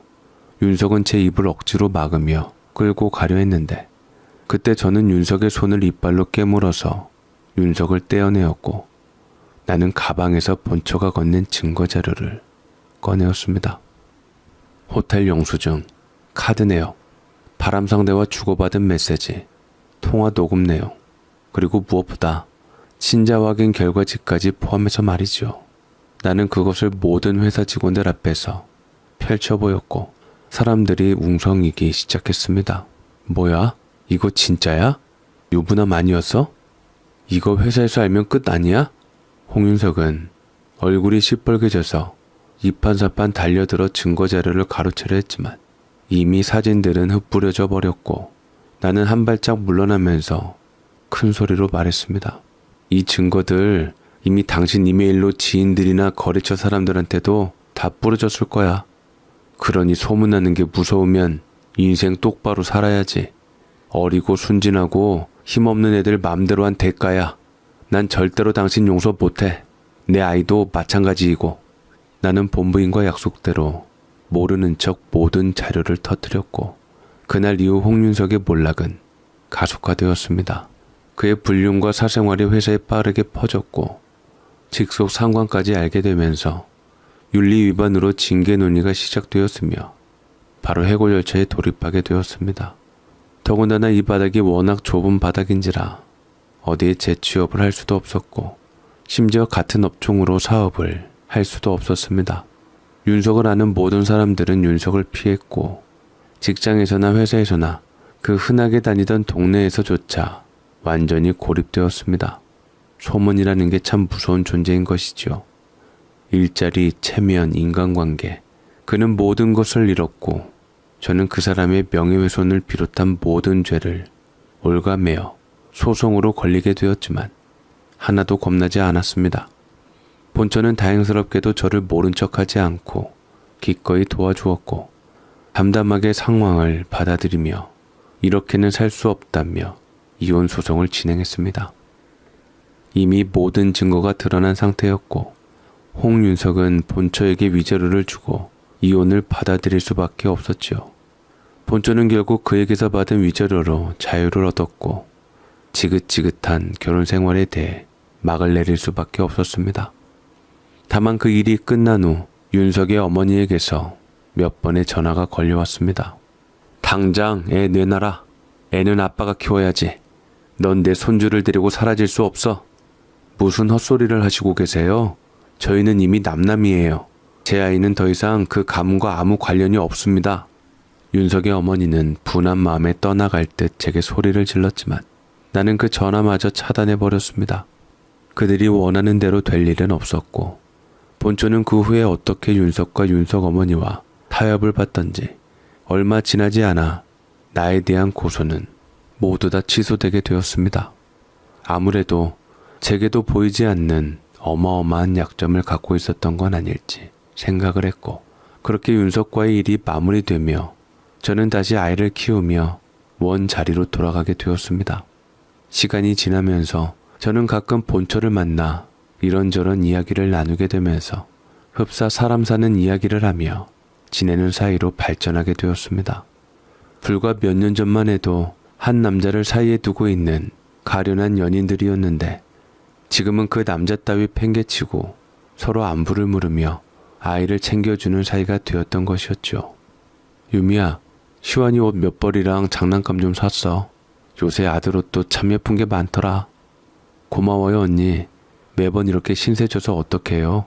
윤석은 제 입을 억지로 막으며 끌고 가려 했는데 그때 저는 윤석의 손을 이빨로 깨물어서 윤석을 떼어내었고 나는 가방에서 본초가 건넨 증거 자료를 꺼내었습니다. 호텔 영수증, 카드 내역, 바람 상대와 주고받은 메시지, 통화 녹음 내용, 그리고 무엇보다 신자 확인 결과지까지 포함해서 말이죠. 나는 그것을 모든 회사 직원들 앞에서 펼쳐 보였고 사람들이 웅성이기 시작했습니다. 뭐야? 이거 진짜야? 유부남 아니었어? 이거 회사에서 알면 끝 아니야? 홍윤석은 얼굴이 시뻘개져서 이판사판 달려들어 증거자료를 가로채려 했지만 이미 사진들은 흩뿌려져 버렸고 나는 한 발짝 물러나면서 큰 소리로 말했습니다. 이 증거들 이미 당신 이메일로 지인들이나 거래처 사람들한테도 다 뿌려졌을 거야. 그러니 소문나는 게 무서우면 인생 똑바로 살아야지. 어리고 순진하고 힘없는 애들 맘대로 한 대가야. 난 절대로 당신 용서 못해. 내 아이도 마찬가지이고. 나는 본부인과 약속대로 모르는 척 모든 자료를 터뜨렸고 그날 이후 홍윤석의 몰락은 가속화되었습니다. 그의 불륜과 사생활이 회사에 빠르게 퍼졌고 직속 상관까지 알게 되면서 윤리 위반으로 징계 논의가 시작되었으며 바로 해고 절차에 돌입하게 되었습니다. 더군다나 이 바닥이 워낙 좁은 바닥인지라 어디에 재취업을 할 수도 없었고 심지어 같은 업종으로 사업을 할 수도 없었습니다. 윤석을 아는 모든 사람들은 윤석을 피했고 직장에서나 회사에서나 그 흔하게 다니던 동네에서조차 완전히 고립되었습니다. 소문이라는 게 참 무서운 존재인 것이지요. 일자리, 체면, 인간관계, 그는 모든 것을 잃었고 저는 그 사람의 명예훼손을 비롯한 모든 죄를 올가매어 소송으로 걸리게 되었지만 하나도 겁나지 않았습니다. 본처는 다행스럽게도 저를 모른 척하지 않고 기꺼이 도와주었고 담담하게 상황을 받아들이며 이렇게는 살 수 없다며 이혼 소송을 진행했습니다. 이미 모든 증거가 드러난 상태였고 홍윤석은 본처에게 위자료를 주고 이혼을 받아들일 수밖에 없었지요. 본처는 결국 그에게서 받은 위자료로 자유를 얻었고 지긋지긋한 결혼 생활에 대해 막을 내릴 수밖에 없었습니다. 다만 그 일이 끝난 후 윤석의 어머니에게서 몇 번의 전화가 걸려왔습니다. 당장 애 내놔라. 애는 아빠가 키워야지. 넌 내 손주를 데리고 사라질 수 없어. 무슨 헛소리를 하시고 계세요? 저희는 이미 남남이에요. 제 아이는 더 이상 그 가문과 아무 관련이 없습니다. 윤석의 어머니는 분한 마음에 떠나갈 듯 제게 소리를 질렀지만 나는 그 전화마저 차단해버렸습니다. 그들이 원하는 대로 될 일은 없었고 본초는 그 후에 어떻게 윤석과 윤석 어머니와 타협을 받던지 얼마 지나지 않아 나에 대한 고소는 모두 다 취소되게 되었습니다. 아무래도 제게도 보이지 않는 어마어마한 약점을 갖고 있었던 건 아닐지 생각을 했고 그렇게 윤석과의 일이 마무리되며 저는 다시 아이를 키우며 원 자리로 돌아가게 되었습니다. 시간이 지나면서 저는 가끔 본처를 만나 이런저런 이야기를 나누게 되면서 흡사 사람 사는 이야기를 하며 지내는 사이로 발전하게 되었습니다. 불과 몇 년 전만 해도 한 남자를 사이에 두고 있는 가련한 연인들이었는데 지금은 그 남자 따위 팽개치고 서로 안부를 물으며 아이를 챙겨주는 사이가 되었던 것이었죠. 유미야, 시완이 옷 몇 벌이랑 장난감 좀 샀어. 요새 아들 옷도 참 예쁜 게 많더라. 고마워요 언니. 매번 이렇게 신세 져서 어떡해요.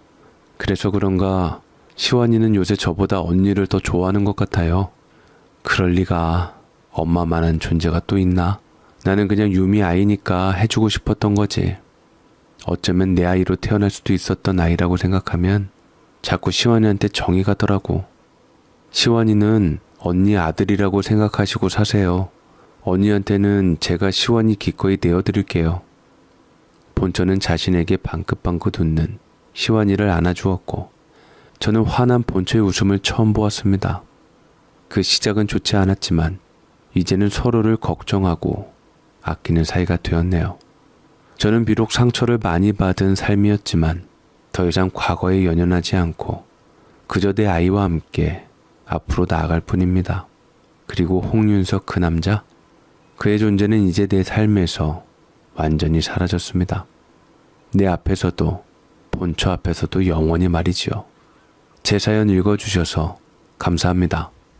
그래서 그런가 시완이는 요새 저보다 언니를 더 좋아하는 것 같아요. 그럴 리가. 엄마만한 존재가 또 있나? 나는 그냥 유미 아이니까 해주고 싶었던 거지. 어쩌면 내 아이로 태어날 수도 있었던 아이라고 생각하면 자꾸 시완이한테 정이 가더라고. 시완이는 언니 아들이라고 생각하시고 사세요. 언니한테는 제가 시완이 기꺼이 내어드릴게요. 본처는 자신에게 방긋방긋 웃는 시완이를 안아주었고 저는 화난 본처의 웃음을 처음 보았습니다. 그 시작은 좋지 않았지만 이제는 서로를 걱정하고 아끼는 사이가 되었네요. 저는 비록 상처를 많이 받은 삶이었지만 더 이상 과거에 연연하지 않고 그저 내 아이와 함께 앞으로 나아갈 뿐입니다. 그리고 홍윤석 그 남자? 그의 존재는 이제 내 삶에서 완전히 사라졌습니다. 내 앞에서도 본처 앞에서도 영원히 말이지요. 제 사연 읽어주셔서 감사합니다.